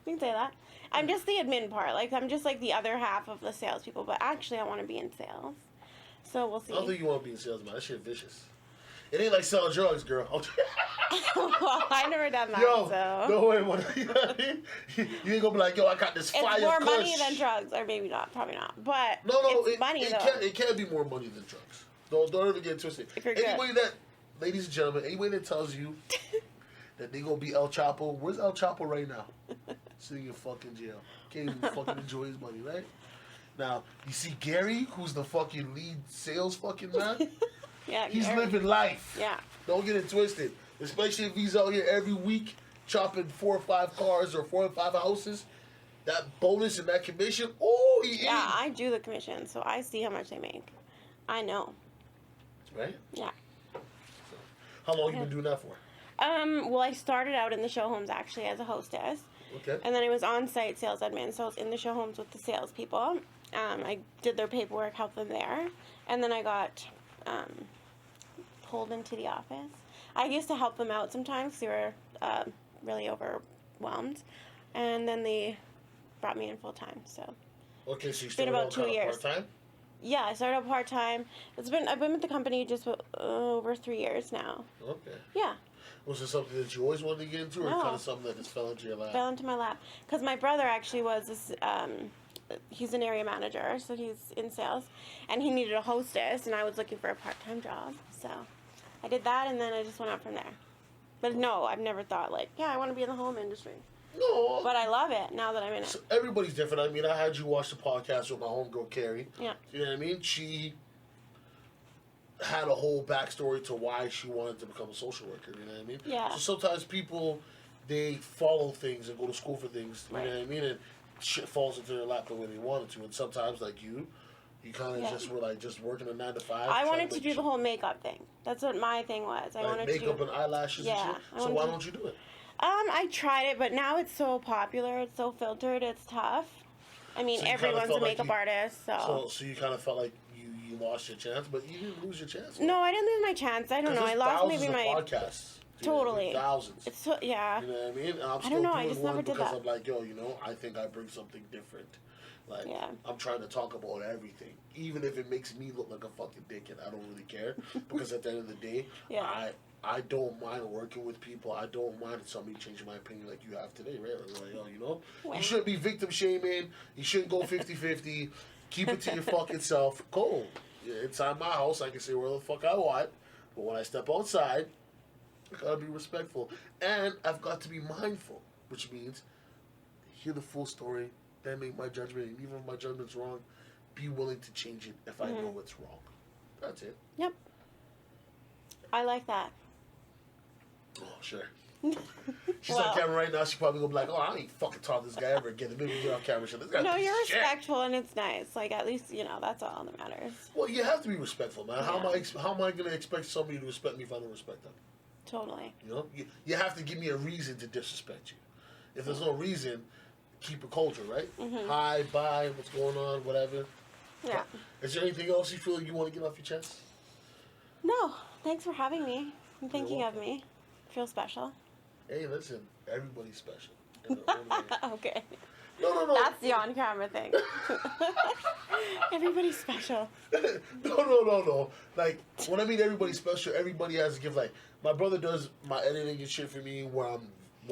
You can say that. I'm just the admin part. Like, I'm just like the other half of the salespeople, but actually, I want to be in sales. So we'll see. I don't think you want to be a salesman. That shit vicious. It ain't like selling drugs, girl. Well, I never done that, Yo, so. no way. You know what I mean? You ain't gonna be like, yo, I got this fire It's more kush. money than drugs, or maybe not, probably not. But No, it's money, though. it can be more money than drugs. Don't ever get it twisted. If you're good. Anybody that, ladies and gentlemen, anybody that tells you that they gonna be El Chapo, where's El Chapo right now? Sitting in fucking jail. Can't even fucking enjoy his money, right? Now, you see Gary, who's the fucking lead sales fucking man? Yeah, He's Gary. living life. Yeah. Don't get it twisted. Especially if he's out here every week chopping 4 or 5 cars or 4 or 5 houses. That bonus and that commission, oh, he Yeah, ate. I do the commission, so I see how much they make. I know. Right? Yeah. How long you been doing that for? Well, I started out in the show homes actually as a hostess. Okay. And then I was on-site sales admin, so I was in the show homes with the salespeople. I did their paperwork, helped them there. And then I got pulled into the office. I used to help them out sometimes 'cause they were really overwhelmed. And then they brought me in full-time, so. Okay, so you been started about out 2 kind of years. part-time? Yeah, I started out part-time. I've been with the company just over 3 years now. Okay. Yeah. Was it something that you always wanted to get into, or No. kind of something that just fell into your lap? Fell into my lap because my brother actually was this. He's an area manager, so he's in sales, and he needed a hostess, and I was looking for a part-time job, so I did that, and then I just went out from there. But no, I've never thought like, yeah, I want to be in the home industry, No. but I love it now that I'm in it. So everybody's different. I mean, I had you watch the podcast with my homegirl, Carrie. Yeah. You know what I mean? She had a whole backstory to why she wanted to become a social worker. You know what I mean? Yeah. So sometimes people, they follow things and go to school for things. You Right. know what I mean? And shit falls into their lap the way they wanted to. And sometimes, like you kind of Yeah. just were like just working a 9 to 5. I trying wanted to make do the shit- whole makeup thing. That's what my thing was. I like wanted makeup to and eyelashes Yeah, and I shit. So wanted why to- don't you do it? I tried it, but now it's so popular. It's so filtered. It's tough. I mean, So you kinda everyone's a felt like makeup you- artist, So you kind of felt like you lost your chance, but you didn't lose your chance. No, I didn't lose my chance. I don't know. I lost maybe my. podcasts. You know what I mean? Totally. Thousands. It's so, yeah. You know what I mean? And I'm I still don't know, I doing just one never did because that. I'm like, yo, you know, I think I bring something different. Like, Yeah. I'm trying to talk about everything, even if it makes me look like a fucking dickhead. I don't really care because at the end of the day, Yeah. I don't mind working with people. I don't mind if somebody changing my opinion like you have today, right? Like, yo, you know, Well. you shouldn't be victim shaming. You shouldn't go 50-50. Keep it to your fucking self. Cool. Yeah, inside my house, I can say where the fuck I want, but when I step outside, I gotta be respectful, and I've got to be mindful, which means hear the full story, then make my judgment, and even if my judgment's wrong, be willing to change it if I know it's wrong. That's it. Yep. I like that. Oh, sure. She's Well. on camera right now. She probably gonna be like, "Oh, I ain't fucking talk to this guy ever again." And maybe get off camera. Shit, this guy. No, you're shit. respectful and it's nice. Like, at least, that's all that matters. Well, you have to be respectful, man. How am Yeah. how am I gonna expect somebody to respect me if I don't respect them? Totally. You know, you have to give me a reason to disrespect you. If there's no reason, keep a culture, right? Hi, bye, what's going on, whatever. Yeah. Is there anything else you feel you want to get off your chest? No, thanks for having me and thinking of welcome. me. I feel special. Hey, listen, everybody's special. in their own way. Okay. No. That's the on-camera thing. Everybody's special. No. Like, when I mean everybody's special, everybody has a gift. Like, my brother does my editing and shit for me when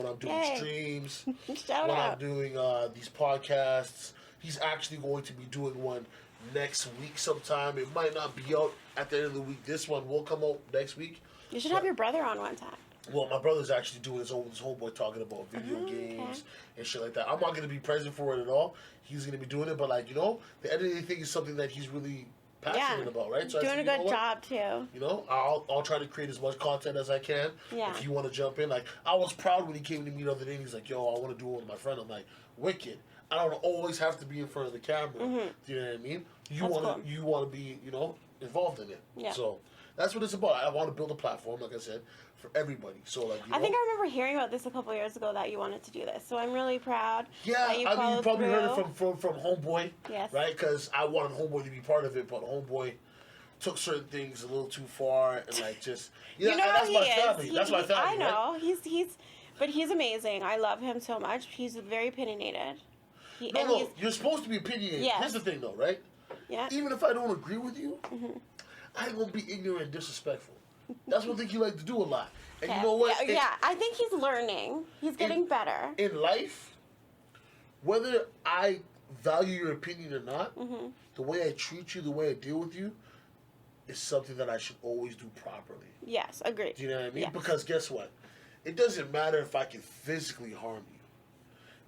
I'm doing Yay. streams, Shout when I'm out. doing these podcasts. He's actually going to be doing one next week sometime. It might not be out at the end of the week. This one will come out next week. You should have your brother on one time. Well, my brother's actually doing his homeboy talking about video games and shit like that. I'm not going to be present for it at all. He's going to be doing it, but like, you know, the editing thing is something that he's really passionate about, right? So I Doing said, a you know good what? job, too. You know, I'll try to create as much content as I can. Yeah. If you want to jump in, like, I was proud when he came to me the other day and he's like, yo, I want to do it with my friend. I'm like, wicked. I don't always have to be in front of the camera. Do you know what I mean? You want to be, you know, involved in it. Yeah. So that's what it's about. I want to build a platform, like I said, for everybody. So like, I think I remember hearing about this a couple years ago that you wanted to do this. So I'm really proud yeah, that you I mean, you followed probably through. heard it from Homeboy, Yes. right? Because I wanted Homeboy to be part of it, but Homeboy took certain things a little too far and like just You know that's he my is. family. That's my family. I know. Right? But he's amazing. I love him so much. He's very opinionated. No, you're supposed to be opinionated. Yes. Here's the thing, though, right? Yeah. Even if I don't agree with you, I ain't gonna be ignorant and disrespectful. That's one thing you like to do a lot. And you know what? Yeah, I think he's learning. He's getting better. In life, whether I value your opinion or not, the way I treat you, the way I deal with you, is something that I should always do properly. Yes, agreed. Do you know what I mean? Yes. Because guess what? It doesn't matter if I can physically harm you.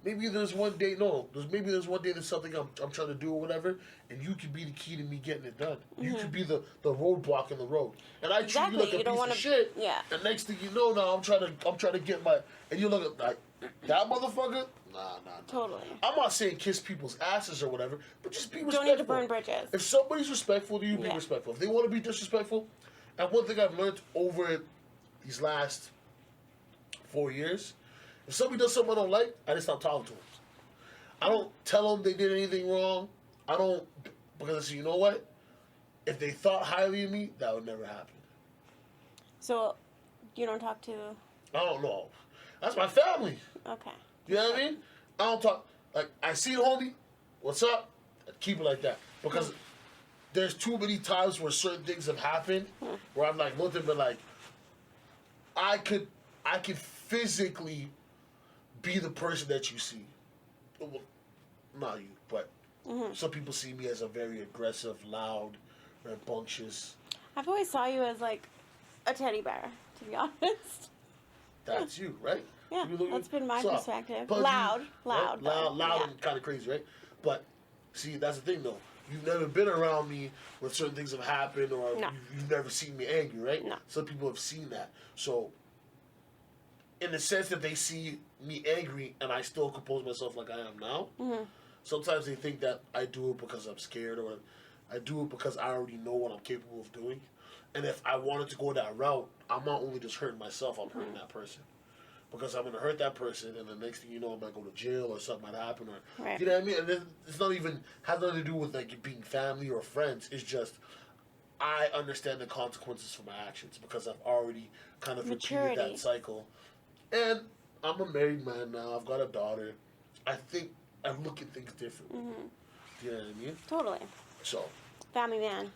Maybe there's one day, there's one day there's something I'm trying to do or whatever, and you could be the key to me getting it done. You could be the roadblock in the road, and I treat you like a piece of shit. Yeah. And next thing you know, now I'm trying to get my, and you look at like that motherfucker. Nah. Totally. I'm not saying kiss people's asses or whatever, but just be respectful. Don't need to burn bridges. If somebody's respectful to you, be Yeah. respectful. If they want to be disrespectful, and one thing I've learned over these last 4 years, if somebody does something I don't like, I just stop talking to them. I don't tell them they did anything wrong. I don't, because I say, you know what? If they thought highly of me, that would never happen. So, you don't talk to... I don't know. That's my family. Okay. You know what I mean? I don't talk, like, I see the homie, what's up? I keep it like that. Because there's too many times where certain things have happened, where I'm like, looking, but like, I could physically be the person that you see. Well, not you, but some people see me as a very aggressive, loud, rambunctious. I've always saw you as, like, a teddy bear, to be honest. That's you, right? Yeah, that's been my perspective. But Loud, right? loud, yeah. and kind of crazy, right? But see, that's the thing, though. You've never been around me when certain things have happened, or No. you've never seen me angry, right? No. Some people have seen that. So, in the sense that they see me angry and I still compose myself like I am now, sometimes they think that I do it because I'm scared, or I do it because I already know what I'm capable of doing. And if I wanted to go that route, I'm not only just hurting myself, I'm hurting that person. Because I'm going to hurt that person, and the next thing you know, I might go to jail, or something might happen, or Right. you know what I mean. And it's not even has nothing to do with like being family or friends. It's just I understand the consequences for my actions because I've already kind of repeated Maturity. that cycle. And I'm a married man now. I've got a daughter. I think I look at things differently. Mm-hmm. Do you know what I mean? Totally. So, Family man.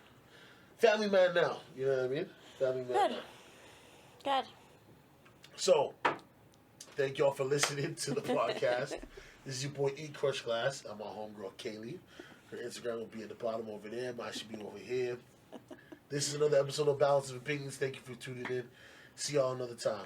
family man now. You know what I mean? Family man Good. now. Good. So, thank y'all for listening to the podcast. This is your boy E Crush Glass. I'm my homegirl Kaylee. Her Instagram will be at the bottom over there. Mine should be over here. This is another episode of Balance of Opinions. Thank you for tuning in. See y'all another time.